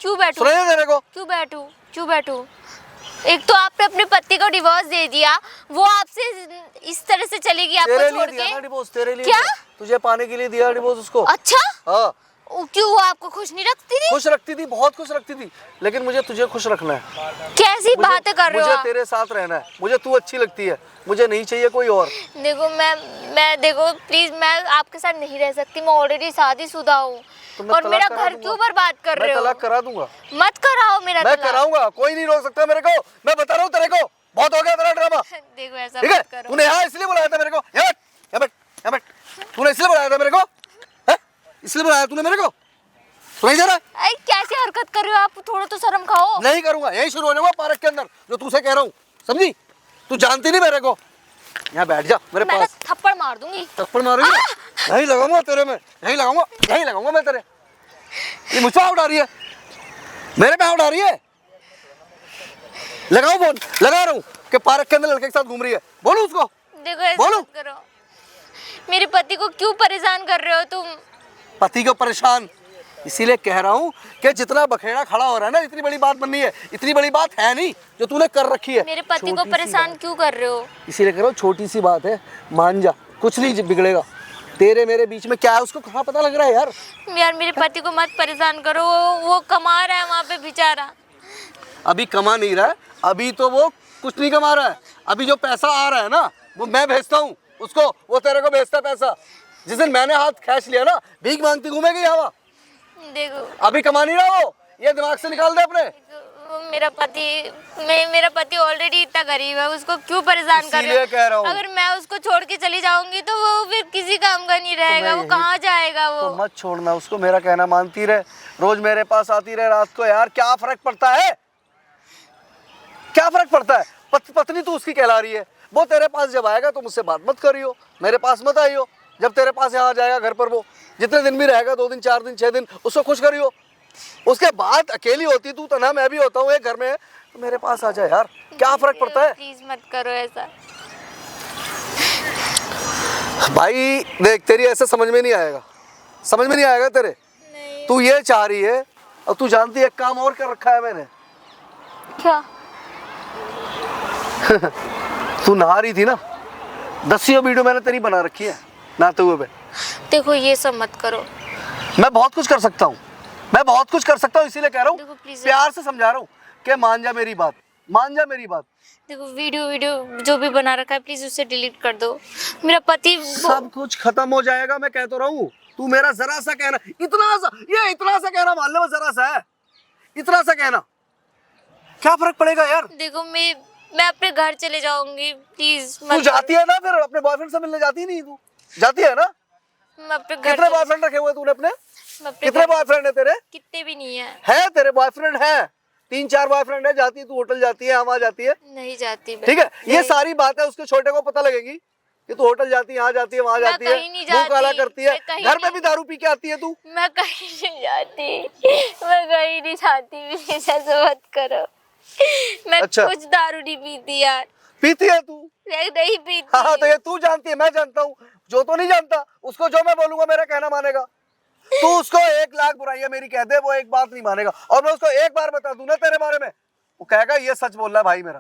क्यों बैठूं? सुनाइए तेरे को? क्यों बैठूं? एक तो आपने अपने पति को डिवोर्स दे दिया, वो आपसे इस तरह से चलेगी आपको तेरे छोड़ लिए दिया ना के। डिवोर्स, तेरे लिए क्या? दिया। तुझे पाने के लिए दिया डिवोर्स उसको। अच्छा, हाँ, क्यों वो आपको खुश नहीं रखती थी? खुश रखती थी, बहुत खुश रखती थी, लेकिन मुझे तुझे खुश रखना है। कैसी बातें कर रहे हो मुझे आप? तेरे साथ रहना है, मुझे तू अच्छी लगती है, मुझे नहीं चाहिए कोई और। देखो मैं देखो प्लीज, मैं आपके साथ नहीं रह सकती, मैं ऑलरेडी शादीशुदा हूँ। तो मैं और तलाक मेरा करा घर दूंगा। क्यों बर्बाद कर मैं रहे हो? तलाक करा दूंगा। मत कराओ मेरा मैं तलाक। कराऊंगा, कोई नहीं रोक सकता मेरे को, मैं बता रहा हूँ तेरे को, बहुत हो गया तेरा ड्रामा। देखो ऐसा ठीक है, मत करो। तूने यहाँ इसलिए बुलाया था मेरे को, यहाँ बैठ, तूने इसलिए बुलाया था मेरे को, हैं? इसलिए बुलाया तूने मेरे को, सुनाई दे रहा है? अरे कैसी हरकत कर रहे हो आप, थोड़ा तो शर्म खाओ। नहीं करूंगा, यही शुरू हो जाऊंगा पार्क के अंदर, जो तुझसे कह रहा हूँ, समझी? तू जानती नहीं मेरे को, यहाँ बैठ जा मेरे मैं पास। तो थप्पड़ मार दूंगी। थप्पड़ मारूंगी, यही लगाऊंगा तेरे में, यही लगाऊंगा मैं तेरे। ये मुझ पे उड़ा रही है, मेरे पे उड़ा रही है। लगाओ फोन, लगा रहा हूँ कि पार्क के अंदर लड़के के साथ घूम रही है, बोलो उसको। देखो ऐसा बोलो। मत करो, मेरे पति को क्यों परेशान कर रहे हो तुम? पति को परेशान इसीलिए कह रहा हूँ कि जितना बखेड़ा खड़ा हो रहा है ना, इतनी बड़ी बात बननी है, इतनी बड़ी बात है नहीं जो तूने कर रखी है। मेरे पति को छोटी सी परेशान बात। क्यों कर रहे हो? इसीलिए कह रहा हूँ, छोटी सी बात है, मान जा, कुछ नहीं बिगड़ेगा। तेरे मेरे बीच में क्या है, उसको कहाँ पता लग रहा है यार? यार मेरे पति को मत परेशान करो, वो कमा रहा है वहाँ पे बेचारा। अभी कमा नहीं रहा है, अभी तो वो कुछ नहीं कमा रहा है, अभी जो पैसा आ रहा है ना, वो मैं भेजता हूँ उसको, वो तेरे को भेजता है पैसा। जिस दिन मैंने हाथ खींच लिया ना, भीख मांगती घूमेगी हवा। देखो अभी कमा नहीं रहा वो, ये दिमाग से निकाल दे अपने। मेरा पति ऑलरेडी इतना गरीब है, उसको क्यों परेशान कर रहे इसीलिए कह रहा हो? हूँ। अगर मैं उसको छोड़ के चली जाऊंगी तो वो फिर किसी काम का नहीं रहेगा, वो कहाँ जाएगा वो? तो मत छोड़ना उसको, मेरा कहना मानती रहे, रोज मेरे पास आती रहे रात को। यार क्या फर्क पड़ता है, क्या फर्क पड़ता है? पत्नी तो उसकी कहला रही है, वो तेरे पास जब आएगा तो मुझसे बात मत करियो, मेरे पास मत आइयो। जब तेरे पास यहाँ जाएगा घर पर, वो जितने दिन भी रहेगा, 2 दिन 4 दिन 6 दिन, उसको खुश करियो। उसके बाद अकेली होती तू तना, मैं भी होता हूँ एक घर में, तो मेरे पास आ जाए यार, क्या फर्क पड़ता है? प्लीज मत करो ऐसा। भाई देख, तेरी ऐसे समझ में नहीं आएगा, समझ में नहीं आएगा तेरे। नहीं। तू ये चाह रही है, और तू जानती है एक काम और कर रखा है मैंने। क्या? तू नहा रही थी ना, 10 वीडियो मैंने तेरी बना रखी है नहाते हुए पे। देखो ये सब मत करो। मैं बहुत कुछ कर सकता हूँ, मैं बहुत कुछ कर सकता हूँ, इसीलिए कह रहा देखो, हूँ, please। प्यार से समझा रहा हूँ कि मान जा मेरी बात, मान जा मेरी बात। देखो वीडियो जो भी बना रखा है प्लीज उसे डिलीट कर दो। मेरा पति सब कुछ खत्म हो जाएगा, मैं कह तो रहा हूँ। तू मेरा जरा सा कहना, इतना सा कहना मान ले, वो जरा सा है, इतना सा कहना, क्या फर्क पड़ेगा यार? देखो मैं अपने घर चले जाऊंगी, प्लीज तू जाती है ना, फिर अपने बॉयफ्रेंड से मिलने जाती नहीं? तू जाती है ना? मैं अपने घर कितने बॉयफ्रेंड रखे हुए तूने अपने? कितने बॉयफ्रेंड है तेरे? कितने भी नहीं है। है तेरे बॉयफ्रेंड है, 3-4 बॉयफ्रेंड है, जाती है तू होटल जाती है, वहां जाती है, नहीं जाती मैं। ठीक है? ये नहीं। सारी बातें उसके छोटे को पता लगेगी कि तू होटल जाती है, यहाँ जाती है, वहां मैं जाती है, कहीं नहीं मुंह काला जाती, करती है, मैं कहीं घर पे नहीं। भी दारू पी के आती है तू। मैं कहीं नहीं जाती, मैं कहीं नहीं जाती, प्लीज ऐसा मत करो। मैं अच्छा। कुछ दारू नहीं पीती यार, पीती है तू? मैं नहीं पीती। हाँ, तो ये तू जानती है, मैं जानता हूँ। जो तो नहीं जानता, उसको जो मैं बोलूंगा मेरा कहना मानेगा। तू उसको 1 लाख बुराइयां मेरी कह दे, वो एक बात नहीं मानेगा। और मैं उसको एक बार बता दूं ना तेरे बारे में, वो कहेगा ये सच बोल रहा है भाई मेरा।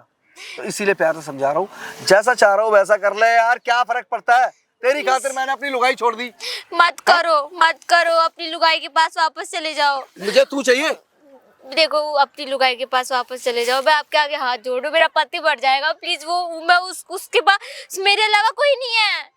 तो इसीलिए प्यार से समझा रहा हूँ, जैसा चाह रहा हूँ वैसा कर ले यार, क्या फर्क पड़ता है? तेरी खातिर मैंने अपनी लुगाई छोड़ दी। मत करो, अपनी लुगाई के पास वापस चले जाओ। मुझे तू चाहिए? देखो अपनी लुगाई के पास वापस चले जाओ, मैं आपके आगे हाथ जोड़ू, मेरा पति बढ़ जाएगा प्लीज। वो मैं उसके पास मेरे अलावा कोई नहीं है,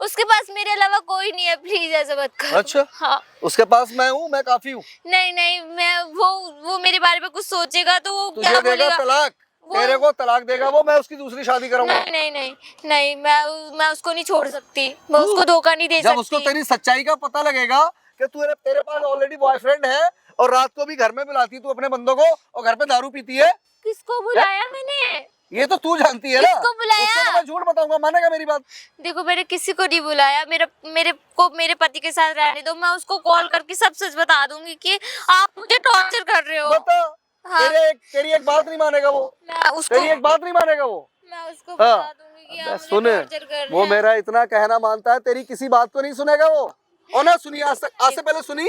उसके पास मेरे अलावा कोई नहीं है, प्लीज ऐसा मत करो। अच्छा, हाँ। उसके पास मैं हूँ, मैं काफी हूँ। नहीं मैं वो मेरे बारे में कुछ सोचेगा तो वो तुझे क्या देगा बोलेगा? तलाक, तेरे को तलाक देगा वो, मैं उसकी दूसरी शादी करूंगा। नहीं मैं उसको नहीं छोड़ सकती, मैं उसको धोखा नहीं दे जब सकती। उसको तेरी सच्चाई का पता लगेगा कि तेरे पास ऑलरेडी बॉयफ्रेंड है, और रात को भी घर में बुलाती तू अपने बंदों को, और घर पे दारू पीती है। किसको बुलाया मैंने? ये तो तू जानती है ना। किसको बुलाया? उसको तो मैं झूठ बताऊंगा, मानेगा मेरी बात? देखो मैंने किसी को नहीं बुलाया, मेरे पति के साथ रहने दो, मैं उसको कॉल करके सब सच बता दूंगी कि आप मुझे टॉर्चर कर रहे हो। बता। हाँ। तेरी एक बात नहीं मानेगा वो। मैं उसको तेरी एक बात नहीं मानेगा वो। मैं उसको हाँ। बता दूंगी कि आप मुझे सुन, टॉर्चर कर रहे वो हैं। मेरा इतना कहना मानता है, तेरी किसी बात को नहीं सुनेगा वो। और ना सुनी आज तक, आज से पहले सुनी,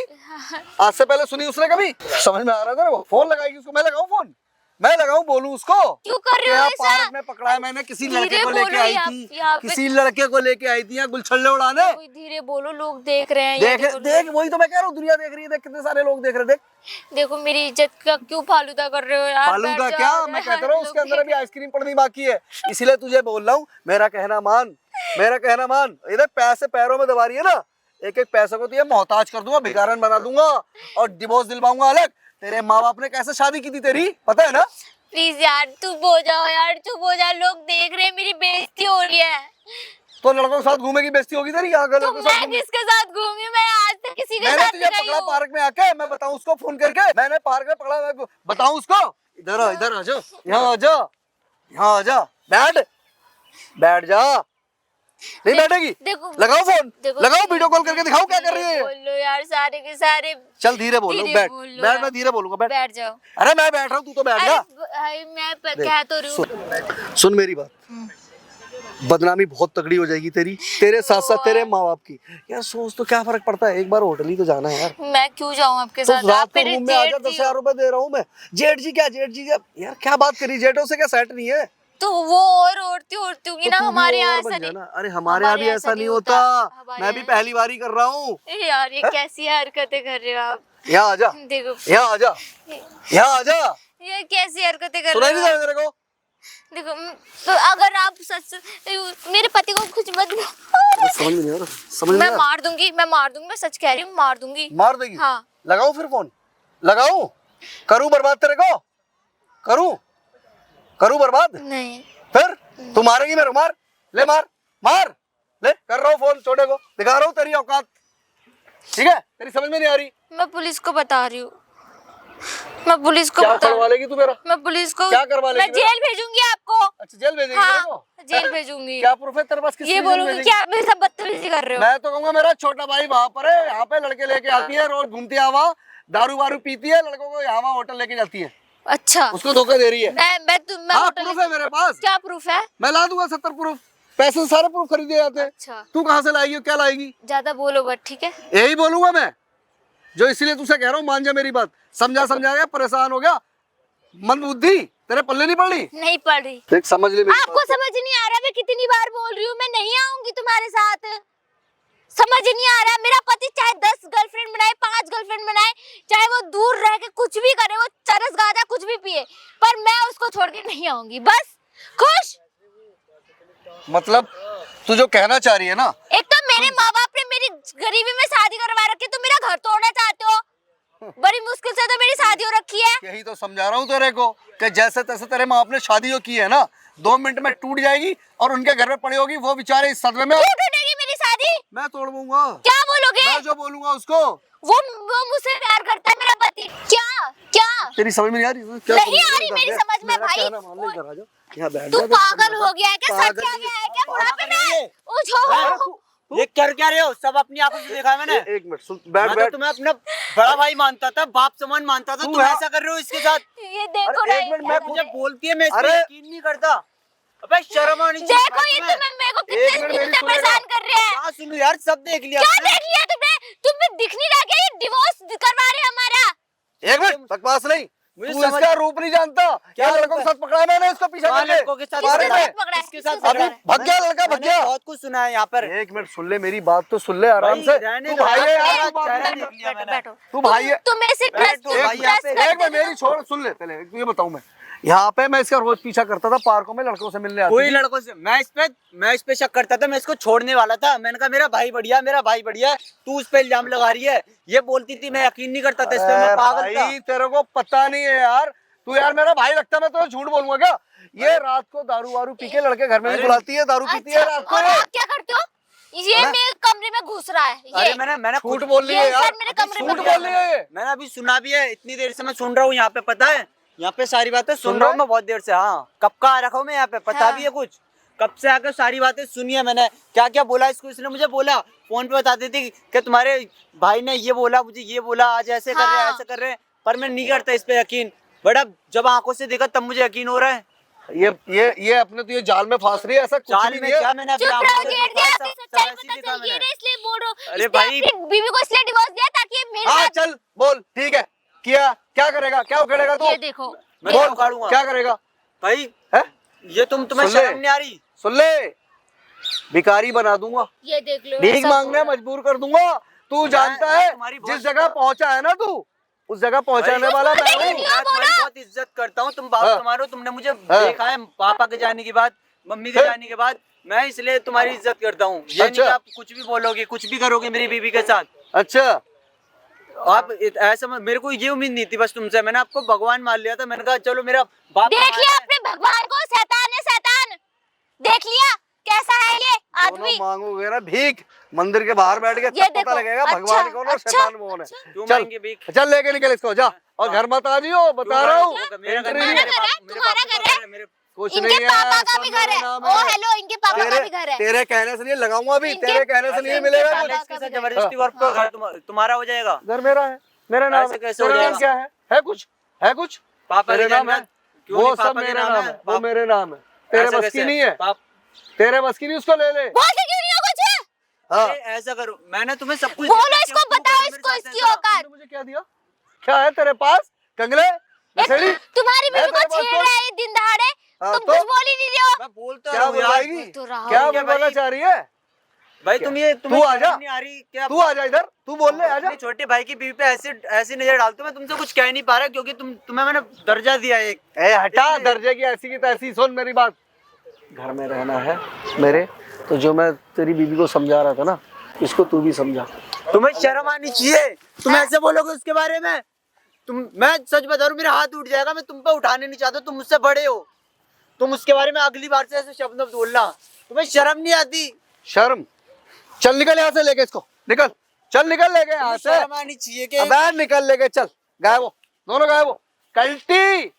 आज से पहले सुनी उसने कभी? समझ में आ रहा था वो? फोन लगाएगी उसको, मैं लगाऊं फोन? मैं लगाऊं, बोलूं उसको? क्यों कर रहे हो क्या ऐसा? पार्क में पकड़ा है मैंने, किसी लड़के धीरे को लेके बोलो, आई यहाँ- थी, यहाँ पे- किसी लड़के को लेके आई थी यहाँ गुलछल्ले उड़ाने। कोई धीरे बोलो, लोग देख रहे हैं। ये देख देखो, देख, वही तो मैं कह रहा हूँ, दुनिया देख रही है, देख कितने सारे लोग देख रहे। देख देखो मेरी इज्जत का क्यों फालूदा कर रहे हो यार? फालूदा बैठ क्या, जाओ, मैं कहता रहा हूँ उसके लोग अंदर अभी देख आइसक्रीम पड़नी बाकी है, इसीलिए तुझे बोल रहा हूँ, मेरा कहना मान, मेरा कहना मान। इधर पैसे पैरों में दबा रही है ना, एक एक पैसे को तो ये मोहताज कर दूंगा, भिखारन बना दूंगा और डिवोर्स दिलवाऊंगा अलग। तेरे माँ बाप ने कैसे शादी की थी तेरी, पता है ना? प्लीज यार चुप हो जाओ यार, चुप हो जाओ, लोग देख रहे हैं, मेरी बेइज्जती हो रही है। तो लड़कों के साथ घूमेगी, बेइज्जती होगी तेरी यहाँ। तो लड़कों के साथ मैं घूमे। किसके साथ घूमी? मैं आज तक किसी के मैंने साथ तुझे नहीं गई पकड़ा हूँ। पार्क में आके, मैं बताऊं उसको फोन करके? मैंने पार्क में पकड़ा, मैं बताऊं उसको? इधर आ, इधर आ जा, यहाँ आ जा, यहाँ आ जा, बैठ जा। नहीं बैठेगी? देखो लगाओ फोन, देखो, लगाओ, वीडियो कॉल करके दिखाओ क्या कर रही है। बोल लो यार, सारे के सारे। चल धीरे बोल, धीरे बैठ बोल लो बैठ, यार। मैं धीरे बोलूंगा, बैठ। बैठ जाओ। अरे मैं बैठ रहा हूँ, तू तो बैठ अरे जा। भाई मैं कह तो रही हूँ। सुन मेरी बात, बदनामी बहुत तगड़ी हो जाएगी तेरी, तेरे साथ साथ तेरे माँ बाप की। यार सोच तो, क्या फर्क पड़ता है, एक बार होटल ही तो जाना है यार। मैं क्यों जाऊँ आपके तो साथ? रात आप को मेरे रूम में आ जा, जेठ 10,000 रुपए दे रहा हूँ मैं। जेठ जी क्या, जेठ जी क्या यार, क्या बात करी, जेठों से क्या सेट नहीं है? तो वो और औरती होंगी ना, तो तू भी हमारे और यहाँ बन ऐसा जा नहीं। ना। अरे हमारे यहाँ भी ऐसा नहीं होता, हमारे मैं भी यहाँ- पहली बार ही कर रहा हूँ। यार ये कैसी हरकतें कर रहे हो आप? यहाँ आ जा, देखो यहाँ आ जा, यहाँ आ जा। ये कैसी हरकतें कर सुनाई रहे नहीं हो दे रहा तेरे को? देखो तो अगर आप सच मेरे पति को कुछ मत समझ में नहीं आ रहा, समझ में मैं नहीं आ रहा। मार दूंगी, मैं मार दूंगी, मैं सच कह रही हूँ, मार दूंगी। मार देगी? हाँ। लगाओ फिर फोन, लगाओ, करूँ बर्बाद तेरे को, करूँ बर्बाद? नहीं फिर तू मारेगी मेरे को? मार ले, मार ले, कर रहा हूँ फोन, छोटे को दिखा रहा हूँ तेरी औकात, ठीक है? तेरी समझ में नहीं आ रही? मैं पुलिस को बता रही हूँ, मैं पुलिस को क्या बता करवा लेगी तू मेरा? मैं पुलिस को क्या करवा लेगी मैं जेल भेजूंगी आपको। अच्छा जेल भेजेगी मेरे को? हाँ जेल भेजूंगी। क्या प्रूफ है तेरे पास? किस ये चीज़ में बोलूंगी भेजेगी? कि आप मेरे साथ बदतमीजी कर रहे हो। मैं तो कहूँगा मेरा छोटा भाई वहाँ पर है, यहाँ पे लड़के लेके आती है, रोज घूमती है, वहाँ दारू वारू पीती है, लड़कों को यहाँ वहाँ होटल लेके जाती है, अच्छा उसको धोखा दे रही है। मैं हाँ होटल प्रूफ है मेरे पास, क्या प्रूफ है? मैं ला दूंगा 70 प्रूफ, पैसे से सारे प्रूफ खरीदे जाते हैं। अच्छा तू कहाँ से लाएगी, क्या लाएगी? ज्यादा बोलो बट, ठीक है? यही बोलूंगा मैं, जो इसीलिए तुझसे कह रहा हूँ, मान जा मेरी बात। समझा गया, परेशान हो गया, मन बुद्धि तेरे पल्ले नहीं पड़ रही? नहीं पड़ रही। देख समझ ले मेरी आपको समझ नहीं आ रहा मैं कितनी बार बोल रही हूँ, मैं नहीं आऊंगी तुम्हारे साथ। समझ नहीं आ रहा, मेरा पति चाहे 10 गर्लफ्रेंड बनाए, 5 गर्लफ्रेंड बनाए, चाहे वो दूर रह के कुछ भी करे, वो चरस गांजा कुछ भी पिए, पर मैं उसको छोड़ के नहीं आऊंगी। बस खुश? मतलब तू जो कहना चाह रही है ना, एक तो मेरे माँ बाप ने मेरी गरीबी में शादी करवा रखी, तुम मेरा घर तोड़ना चाहते हो। बड़ी मुश्किल से तो मेरी शादी हो रखी है। यही तो समझा रहा हूँ तेरे को कि जैसे तैसे तेरे माँ बाप ने शादी जो की है ना, 2 मिनट में टूट जाएगी और उनके घर में पड़ी होगी, वो बेचारे इस सदमे में। क्यों टूटेगी मेरी शादी? मैं तोड़ दूंगा। क्या बोलोगे? मैं जो बोलूंगा उसको। वो मुझसे प्यार करता है मेरा पति। क्या तेरी समझ में नहीं आ रही? क्या नहीं आ रही मेरी समझ में भाई। यहाँ बैठ तू जा, पागल हो गया है क्या? सच पागल आ गया है क्या? बुढ़ापे पागल नहीं है। में उछो ये क्या रहे हो? सब अपनी आंखों से देखा मैंने। एक मिनट सुन, बैठ मैं तो बैठ। तुम्हें अपना बड़ा भाई मानता था, बाप समान मानता था, तू तुम है। ऐसा कर रहे हो इसके साथ। ये देखो अरे ना, एक मिनट, ये मैं देखो। मुझे बोलती है, मैं इस पे अरे। यकीन नहीं करता। अबे शर्म आनी चाहिए देखो ये तुम्हें। तुम्हें मेरे को एक कितने मिनट मेरी कितने सुनेगा। परेशान कर रहे हैं। क्या सुनो यार, सब देख लिया क्या मैंने। देख लिया तुमने? तुम्हें दिख नहीं रहा क्या ये डिवोर्स करवा रहे हैं हमारा? एक मिनट बकवास नहीं, मुझे तू समझ- इसका रूप नहीं जानता। क्या क्या लड़कों के साथ पकड़ा है मैंने इसको पीछे कहाँ करके? लड़कों के साथ बारे पकड़ा में। है? पकड़ा है? किसके साथ किसके पकड़ा साथ? है? भाग गया लड़का, भाग मैंने गया। बहुत कुछ सुना है यहाँ पर। एक मिनट सुन ले, मेरी बात तो सुन ले आराम भाई, से। रहने तू दो, भाई है आप यार, मेरा तू बात चेहरा नहीं देख कर। लिया मैंने। बैठो। तू भाई है। तुम्हें से बैठो भाई, यहाँ पे। एक मिनट मेरी छोड़, सुन ले पहले, ये बताऊं मैं यहाँ पे मैं इसका रोज पीछा करता था, पार्कों में लड़कों से मिलने आता कोई लड़कों से मैं इस पे शक करता था, मैं इसको छोड़ने वाला था। मैंने कहा मेरा भाई बढ़िया, मेरा भाई बढ़िया, तू उस पे इल्जाम लगा रही है। ये बोलती थी, मैं यकीन नहीं करता था इस पे, मैं पागल था। भाई तेरे को पता नहीं है यार, तू यार मेरा भाई लगता, मैं तो झूठ बोलूंगा क्या? ये रात को दारू वारू पी के लड़के घर में भी बुलाती है, दारू पीती है अच्छा, रात को। और आप क्या करते हो? ये मेरे कमरे में घुस रहा है अरे ये। मैंने झूठ बोल रही है ये यार, सर मेरे कमरे में झूठ बोल रही है ये। मैंने अभी सुना भी है, इतनी देर से मैं सुन रहा हूँ यहाँ पे, पता है यहाँ पे सारी बातें सुन सुन रहा रहे? हूँ मैं बहुत देर से। हाँ, कब का आ रखा हूँ मैं यहाँ पे, पता हाँ। भी है कुछ। कब से आकर सारी बातें सुनी है मैंने, क्या क्या बोला इसको, इसने मुझे बोला फोन पे बता देती कि तुम्हारे भाई ने ये बोला, मुझे ये बोला, आज ऐसे कर रहे हैं, हाँ। ऐसे कर रहे हैं, पर मैं नहीं करता इस पे यकीन। बट अब जब आंखों से देखा तब मुझे यकीन हो रहा है। ये अपने तो ये जाल में फांस रही है, ऐसा कुछ चाल भी में नहीं है। क्या मैंने अपनी चुप आंखों रहो से जेठ जी, देखा, आपकी सब सच्चाई ऐसे पता देखा चल गई मैंने। ना, इसलिए बोल रहा हूँ। अरे इसने भाई। अपनी बीवी को इसलिए डिवोर्स दिया ताकि मेरे हाँ साथ। चल बोल, ठीक है, किया, क्या करेगा, क्या उखेड़ेगा तू? ये देखो, मैं बोल, क्या उखाड़ूंगा? क्या करेगा? भाई है ये तुम्हें सुन ले। शर्म नहीं आ रही? सुन ले, भिखारी बना दूंगा, ये देख लो, भीख ऐसा मांगने बोल रहा है। मजबूर कर दूंगा। तू जानता है तुम्हारी जिस बहुत- जगह पहुंचा है ना तू, उस जगह पहुंचाने वाला मैं मैं हूँ। तुम्हारी बहुत इज्जत करता हूँ, तुम बाप हाँ। तुम्हारे हो, तुमने मुझे हाँ। देखा है पापा के जाने के बाद, मम्मी के फिर? जाने के बाद, मैं इसलिए तुम्हारी इज्जत करता हूँ। ये नहीं अच्छा। कि आप कुछ भी बोलोगे, कुछ भी करोगे मेरी बीवी के साथ। अच्छा, आप ऐसा मेरे को ये उम्मीद नहीं थी बस तुमसे, मैंने आपको भगवान मान लिया था। मैंने कहा चलो मेरा बाप देख कमाया लिया है। अपने भगवान को, शैतान है शैतान। देख लिया कैसा है ये दोनों आदमी। मांगोगे ना भीख मंदिर के बाहर बैठ के, ये तब पता देखो, लगेगा अच्छा, भगवान कौन और अच्छा, शैतान कौन है। क्यों चल मांगेंगे भीख? चल लेके निकल इसको, जा और घर मत आ जियो, बता रहा हूँ। मेरा घर एंट्री नहीं नहीं है, है। तुम्हारा घर है, मेरे तुम्हारा बाप का घर है। मेरे कुछ इनके नहीं है, पापा का सब भी घर मेरा है। नाम ओ हेलो, इनके पापा का भी घर है। तेरे कहने से नहीं लगाऊंगा भी, इनके- तेरे कहने से नहीं इनके मिलेगा पापा कुछ। का इसके भी साथ घर है। जबरदस्ती और तो घर तुम्हारा हो जाएगा। घर मेरा है, मेरा नाम ऐसे है। कैसे हो तेरा नाम जाएगा? क्या है कुछ, है कुछ? पापा तेरे के नाम है, जान- क्यों वो नहीं सब पापा के मेरे नाम नाम है? है, वो मेरे नाम है। तेरे ऐसा बस कैसे? की नहीं है, पाप तेरे बस की नहीं, उसको ले ले। बोलते क्यों नहीं हो कुछ? हाँ, अरे ऐसा करो, मैंने तुम्हें सब कुछ बोलो दिया, इसको, क्यों बताओ कर रहे हो इसको मेरे साथ इसकी ऐसा? औकात। तूने मुझे क्या दिया? क्या है तेरे पास? कंगले, नशेड़ी? तुम्हारी मैं बीवी को तेरे पास छेड़ कौन? रहा है ये दिन दहाड़े, हाँ, तुम तो? कुछ बोल ही नहीं रहे हो। मैं बोलता क्या रहूं यार। बुलाएगी? तो रहा क्या हूँ। बुलाना भाई? चाह रही है? भाई तुम ये तू तुम्हें आ जा। शर्म नहीं आ रही क्या? तू आ जा इधर, तू बोल ले, आ जा। अपने छोटे भाई की बीवी पे ऐसी नजर डालते हो, मैं तुमसे कुछ कह नहीं पा रहा क्योंकि तुम्हें मैंने दर्जा दिया एक। ए हटा, दर्जे की ऐसी की तैसी, सुन मेरी बात। घर में रहना है मेरे, तो जो मैं तेरी बीवी को समझा रहा था ना, इसको तू भी समझा। तुम्हें शर्म आनी चाहिए, तुम ऐसे बोलोगे उसके बारे में। मैं सच बता रहा हूं, मेरा हाथ उठ जाएगा, मैं तुम पे उठाने नहीं चाहता, तुम मुझसे बड़े हो, तुम उसके बारे में अगली बार से ऐसे शब्द मत बोलना। तुम्हें शर्म नहीं आती? शर्म, चल निकल यहाँ से, लेके इसको निकल, चल निकल लेके यहाँ से। शर्म आनी चाहिए कि अबे निकल लेके चल, गायब हो, दोनों गायब हो, कल्टी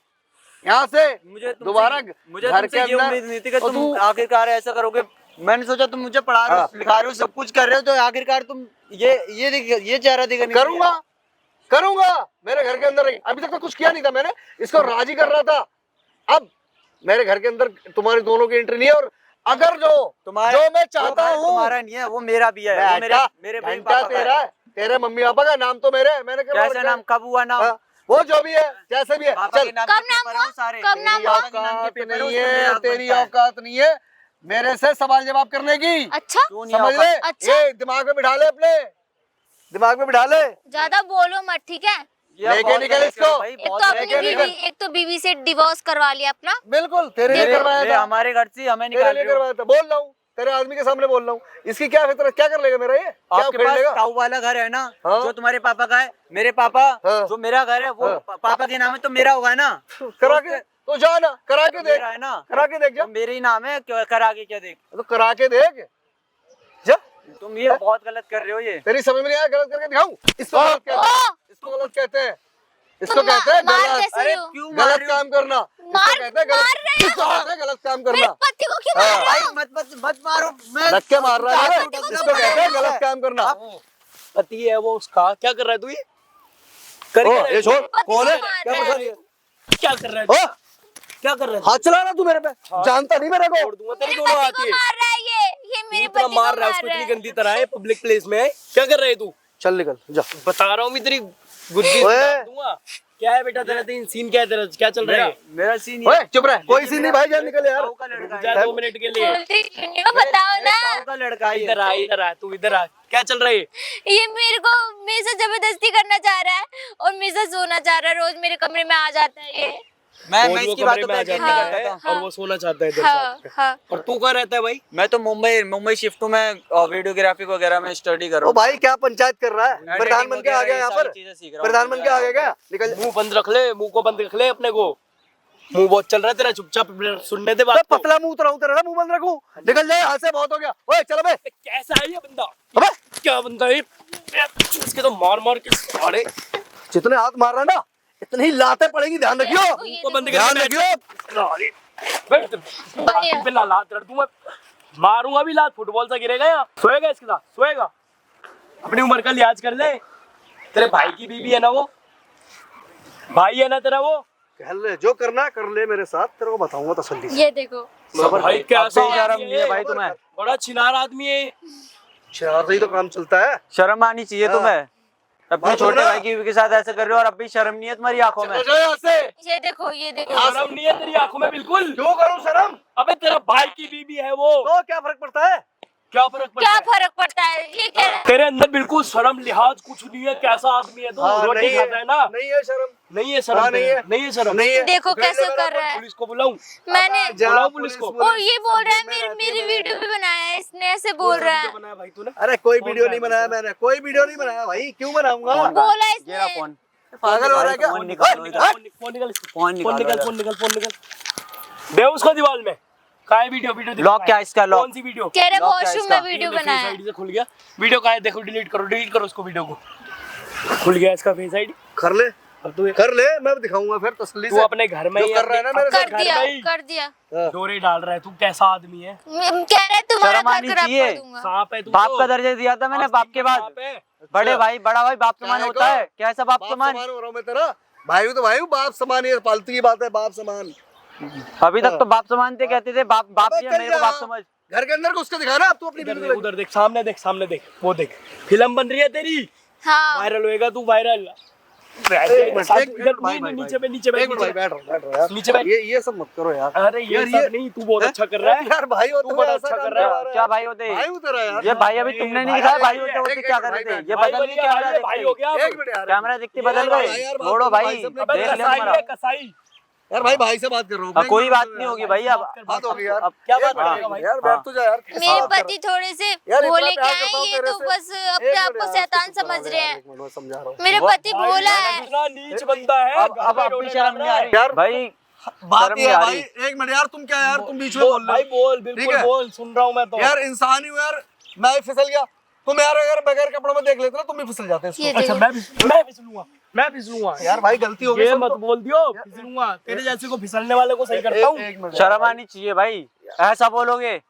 यहाँ से। दोबारा मुझे घर के तुमसे ये अंदर उम्मीद नहीं थी कि और तुम तू- आखिरकार ऐसा करोगे। मैंने सोचा तुम मुझे पढ़ा रहे हो, हाँ। लिखा रहे हो, सब कुछ कर रहे हो, तो आखिरकार तुम ये चेहरा दिखा नहीं। करूंगा, करूंगा, मेरे घर के अंदर रही। अभी तक तो कुछ किया नहीं था मैंने, इसको राजी कर रहा था। अब मेरे घर के अंदर तुम्हारे दोनों की एंट्री नहीं है, और अगर जो तुम्हारा जो मैं वो चाहता घर हूँ, तुम्हारा नहीं है, वो मेरा भी है। वो मेरे मेरे भाई घंटा पापा का तेरा है। है, तेरे मम्मी पापा का नाम तो मेरे है, मैंने क्या कैसे नाम, कब हुआ नाम? हाँ, वो जो भी है, जैसे भी है, पापा चल। के नाम कब के नाम पेपर हुआ? हो सारे। कब नाम तेरी हुआ? पापा के नाम के औकात पेपर हो, नहीं उसमें मेरा है, हक तेरी बनता है। औकात नहीं है मेरे से सवाल जवाब करने की। अच्छा, क्यों नहीं समझ औकात? ले, अच्छा। ये दिमाग में बिठा ले, अपने दिमाग में बिठा ले। ज्यादा बोलो मत, ठीक है? ये लेके बहुत निकल गलत इसको। है भाई, एक बहुत तो गलत अपनी है। निकल। बीवी, एक तो बीवी से डिवोर्स करवा लिया अपना। बिल्कुल तेरे लिए करवाया ये था, हमारे घर से हमें तेरे निकाल लिए रहे हो। करवाया था। बोल रहा हूँ, तेरे आदमी के सामने बोल रहा हूँ। इसकी क्या फितरत, क्या कर लेगा मेरा ये, क्या आपके उखेड़ पास लेगा? ताऊ वाला घर है ना, हाँ। जो तुम्हारे पापा का है, मेरे पापा हाँ। जो मेरा घर है वो हाँ। पापा के नाम है, तो मेरा होगा ना। करा के तो जा ना, करा के देख, मेरा है ना, करा के देख जा, तो मेरे ही नाम है, करा के क्या देख। तो करा के देख जा। तुम ये बहुत गलत कर रहे हो। ये तेरी समझ में नहीं आया, गलत करके दिखाऊं? इसको गलत कहते हैं, इसको गलत कहते हैं, इसको तुम कहते हैं मार गलत, कैसे अरे रहे हो? क्यों मार गलत रहे हो? काम करना। इसको मार- कहते हैं मार गलत, रहे हो। इसको कहते हैं गलत काम मेरे करना। पति को क्यों मार रहे भाई हो? मत मारो, मैं धक्के मार रहा है, हाथ उठा इसको कहते हैं गलत काम करना। पति है वो उसका, क्या कर रहा है तू? ये ओ, ये छोड़, पति कौन है, को मार क्या रहा है। पता नहीं है? क्या कर रहा है? ओ, क्या कर रहा है? हाथ चला रहा तू मेरे पे, जानता नहीं मेरे को। छोड़ दूंगा तेरे मेरे दोनों हाथ। पति को ये मार रहा है ये मेरे इतना पति को मार रहा है उसको, रहा इतनी है। गंदी तरह है पब्लिक प्लेस में। क्या कर रहा है तू? चल निकल जा। बता रहा हूँ मैं, तेरी गुद्दी ओए। काट दूंगा। क्या है बेटा तेरा सीन, क्या है तेरा, क्या चल रहा है? मेरा सीन ओए चुप रह, कोई सीन नहीं भाई, जान निकल यार। ताऊ का लड़का जा है। 2 मिनट के लिए। बोलते क्यों नहीं हो, बताओ मेरे ना। ताऊ का लड़का है ये। इधर आ तू, इधर आ। क्या चल रहा है? ये मेरे को मेरे से जबरदस्ती करना चाह रहा है और मेरे से सोना चाह रहा है। रोज मेरे कमरे में आ जाता है ये। मैं वो इसकी कमरे बातों में पे आ यकीन जाता नहीं हाँ, करता है था। और वो सोना चाहता है इधर हाँ, साथ। हाँ। और तू कहाँ रहता है भाई? मैं तो मुंबई शिफ्ट हूँ, मैं वीडियोग्राफी वगैरह में स्टडी कर रहा ओ हूँ। भाई क्या पंचायत कर रहा है, Editing प्रधानमंत्री आ वगैरह गया ये यहाँ सारी पर, चीजें सीख रहा हूँ। प्रधानमंत्री आ गया क्या, निकल। मुंह बंद रख ले, मुंह को बंद रख ले अपने को। मुंह बहुत चल रहा है तेरा, चुपचाप सुनने दे बात को। पतला मुंह उतरा हूँ तेरा, मुंह बंद रखूं, निकल जाए यहाँ से, बहुत हो गया। ओए चल बे, कैसा है ये बंदा? अबे क्या बंदा है? इसके तो मार मार के साले। जितने हाथ मार रहा है ना, इतनी लातें पड़ेगी, ध्यान रखियो, को बंद ध्यान कर रखियो। पे लात रख दूंगा, मारूंगा भी लात, फुटबॉल से गिरेगा यहाँ। सोएगा इसके साथ, सोएगा। अपनी उम्र का लिहाज कर ले। तेरे भाई की बीवी है ना वो, भाई है ना तेरा वो। कह ले जो करना कर ले मेरे साथ, तेरे को बताऊंगा तसल्ली से। ये देखो भाई कैसा शर्म आदमी नहीं है भाई तुम्हें, बड़ा छिनार आदमी है। शरारत ही तो काम चलता है। शर्म आनी चाहिए हाँ। तुम्हें। अपने बात छोटे बोल भाई की बीवी के साथ ऐसे कर रहे हो और अब भी शर्म नहीं है तुम्हारी आंखों में। चलो यहाँ से। ये देखो ये देखो। शर्म नहीं है तेरी आंखों में बिल्कुल। क्यों करूं शर्म? अबे तेरा भाई की बीवी है वो, तो क्या फर्क पड़ता है? क्या फर्क पड़ता क्या है? फर्क पड़ता है? ये क्या है? तेरे अंदर बिल्कुल शर्म लिहाज कुछ नहीं है। कैसा आदमी है तू? हाँ, रोटी नहीं खाता है ना? नहीं है शर्म, नहीं है शर्म, हाँ, नहीं है। नहीं है शर्म। नहीं है। देखो पकड़ ले कैसे मेरा कर रहा है। पुलिस को बुलाऊं? मैंने जा बुलाओ पुलिस को। और ये बोल रहा है सब मेरी में मेरी रहती है। वीडियो भी बनाया है इसने, ऐसे बोल रहा है। बनाया भाई तूने? अरे कोई कौन वीडियो सा नहीं है? बनाया मैंने, कोई वीडियो नहीं बनाया भाई, क्यों बनाऊंगा? बोला ये रहा इसने। फोन, पागल हो रहा है क्या? फोन निकालो इधर। फोन निकल इसको। फोन फोन निकालो निकल, फोन निकल, फोन निकल। दे उसको दीवार में। कहाँ है वीडियो? वीडियो दिखा। लॉक क्या है इसका? लॉक कौन सी वीडियो? कह रहे लॉक क्या है वॉशरूम इसका? में वीडियो फेस बनाया है। आईडी से खुल गया वीडियो। कहाँ है? देखो, डिलीट करो उसको, वीडियो को। खुल गया इसका फेस आईडी। कर ले, अब तू कर ले, मैं दिखाऊंगा फिर तसल्ली तू से। अपने घर में जो ही कर रहा है ना मेरे कर साथ। दिया घर में ही कर दिया। डोरे डाल रहा है। तू कैसा आदमी है? कह रहे तुम्हारा शर्म घर आनी खराब चाहिए। कर दूंगा। सांप है तू बाप तो। का दर्जा दिया था मैंने, बाप के बाद। सांप है। बड़े भाई, बड़ा भाई बाप समान क्या है होता को? है, कैसा बाप बाप समान? समान हो रहा हूँ मैं तेरा भाई हूँ, तो भाई हूँ, बाप समान। ये फालतू की बात है, बाप समान। अभी तक तो बाप समान थे, कहते थे बाप बाप अबे जी है, चल मेरे को जा। बाप समझ। घर के अंदर को उसको दिखाना, अब तू अपनी इधर बीवी देख, को उधर देख, सामने देख, सामने देख, वो देख। फिल्म बन रही है तेरी, हाँ वायरल होएगा तू, वायरल। एक मिनट, एक इधर मिनट, भाई, नहीं, भाई, नीचे पे, भाई। नीचे पे, एक मिनट भाई, बैठ रहो यार। नीचे बैठ। ये सब मत करो यार। अरे ये यार, सब नहीं, तू बहुत अच्छा कर रहा है। यार भाई हो तू बड़ा अच्छा कर रहा है। क्या भाई होते? भाई हूँ तेरा यार। ये भाई अभी तुमने नहीं दिखाया, भाई होते होते क्या कर रहे थे? ये भाई बदल नहीं, बन गया, कैमरा भाई हो देखते गया। एक मिनट यार, कैमरा देखते बदल भाई गए। यार, बात छोड़ो करो, भाई, भाई सबने अबे देख लिया कसाई तुम्हारा। है, कसाई। यार भाई से बात कर रहा हूँ। कोई बात नहीं होगी भाई। अब बात होगी यार। अब क्या एक बात मिनट, करेगा भाई? यार बैठ तो जा यार। मेरे पति थोड़े से यार, इतना बोले क्या प्यार है, करता हूँ ये तेरे तो से। बस एक अपने आप मिनट को यार, शैतान चुप करा समझ दे रहे यार, हैं। एक मिनट मैं समझा रहा हूँ। मेरे पति बोला है। कितना नीच बंदा है। अब अब भी शर्म नहीं आ रही यार, भाई। बात शर्म ये नहीं है आ भाई, रही। एक मिनट यार, तुम क्या यार, तुम बीच में बोल भाई रहे हो बोल, ठीक बिल्कुल है? बोल, सुन रहा हूँ मैं तो। यार। इंसान ही हो यार, मैं ही फिसल गया। तुम यार अगर बगैर कपड़ों में देख लेते ना, तुम भी फिसल जाते ये इसको। अच्छा, देखो मैं फिसलूंगा। यार भाई गलती हो गई, ये सुन मत तो। बोल दियो, फिसलूंगा। तेरे जैसे को फिसलने वाले को सही करता हूँ। एक मिनट शर्म आनी चाहिए भाई, ऐसा बोलोगे?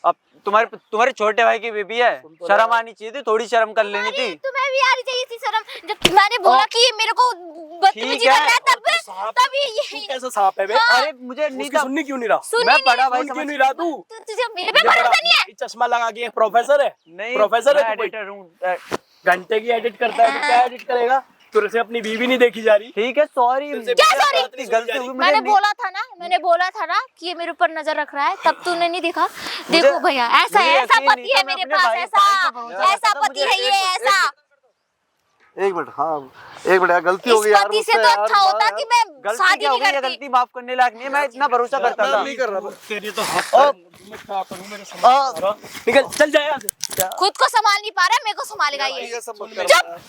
अब तुम्हारे छोटे भाई की बीबी है, शर्म आनी चाहिए थी, थोड़ी शर्म कर लेनी थी। तुम्हें भी आ रही चाहिए थी शर्म। जब मैंने बोला कि ये मेरे को बदतमीजी ठीक है। कर रहा है, तब सांप- तब तू ये कैसा सांप है बे? अरे मुझे नहीं उसकी था, सुननी क्यों नहीं रहा? सुन मैं ही नहीं बड़ा रही। भाई सुन क्यों समझ नहीं रहा तू? तुझे मेरे पे भरोसा नहीं है। ये चश्मा लगा के प्रोफेसर है? नहीं। प्रोफेसर है मैं तू कोई? एडिटर हूँ। घंटे की एडिट करता है, तो क्या एडिट करेगा? तेरे से अपनी बीवी नहीं देखी जा रही। ठीक है, सॉरी। क्या sorry? गलती हुई, मुझे मैंने नहीं- बोला था ना कि ये मेरे ऊपर नजर रख रहा है, तब तूने नहीं देखा। देखो मुझे- भैया, ऐसा मुझे है, ऐसा यकीन पति नहीं है था, मैं मेरे अपने पास, भाई पे भरोसा ऐसा करता था, पति मुझे है ये, ऐसा। एक मिनट, हाँ एक मिनट यार, गलती हो इस गई यार पति से मुझसे तो यार, अच्छा होता यार। कि मैं गलती शादी क्या हो नहीं गई? ये करती। गलती माफ करने लायक नहीं है। मैं इतना भरोसा करता मैं था। नहीं कर रहा। तेरी तो मैं क्या करूं, मेरे समझ नहीं आ रहा। निकल, चल जा यहाँ से। खुद को संभाल नहीं पा रहा, मेरे को संभालेगा ये। ये सब मत कर यार।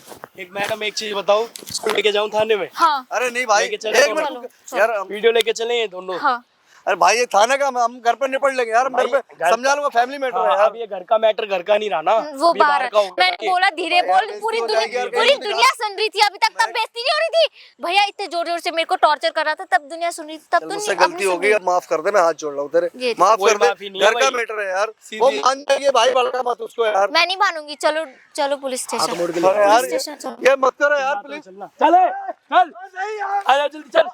एक मैडम, एक चीज बताओ, इसको लेके जाऊं थाने में? हाँ अरे नहीं भाई, लेके चलो, एक चलो। मिनट यार। वीडियो लेके चले ये दोनों। हाँ अरे भाई ये थाने का हम घर पे निपट लेंगे यार, हम घर भाई, पे घर- समझा लूंगा, फैमिली मैटर है हाँ, यार। अब ये घर का मैटर घर का नहीं रहा ना, वो अभी बाहर का हो गया। मैंने बोला धीरे भाई, बोल। यार, पूरी बेइज्जती हो जाएगी यार, पूरी कहीं दुनिया सुन रही थी, अभी तक तब बेइज्जती नहीं हो रही थी। भैया इतने जोर जोर से मेरे को टॉर्चर कर रहा था, तब दुनिया सुन रही थी, तब चल तो मुझसे नहीं। अब गलती नहीं हो सुन गई, रही। अब माफ कर दे, मैं हाथ जोड़ रहा हूँ तेरे, ये माफ कोई कर दे। माफी नहीं है घर का भाई। मैटर है यार, सीधी- वो मान जाएगी भाई, बड़का मत उसको यार। मैं नहीं मानूंगी। चलो चलो पुलिस स्टेशन। अरे यार पुलिस स्टेशन चलो। ये मत करो यार प्लीज। चल, चल, आजा जल्दी चल।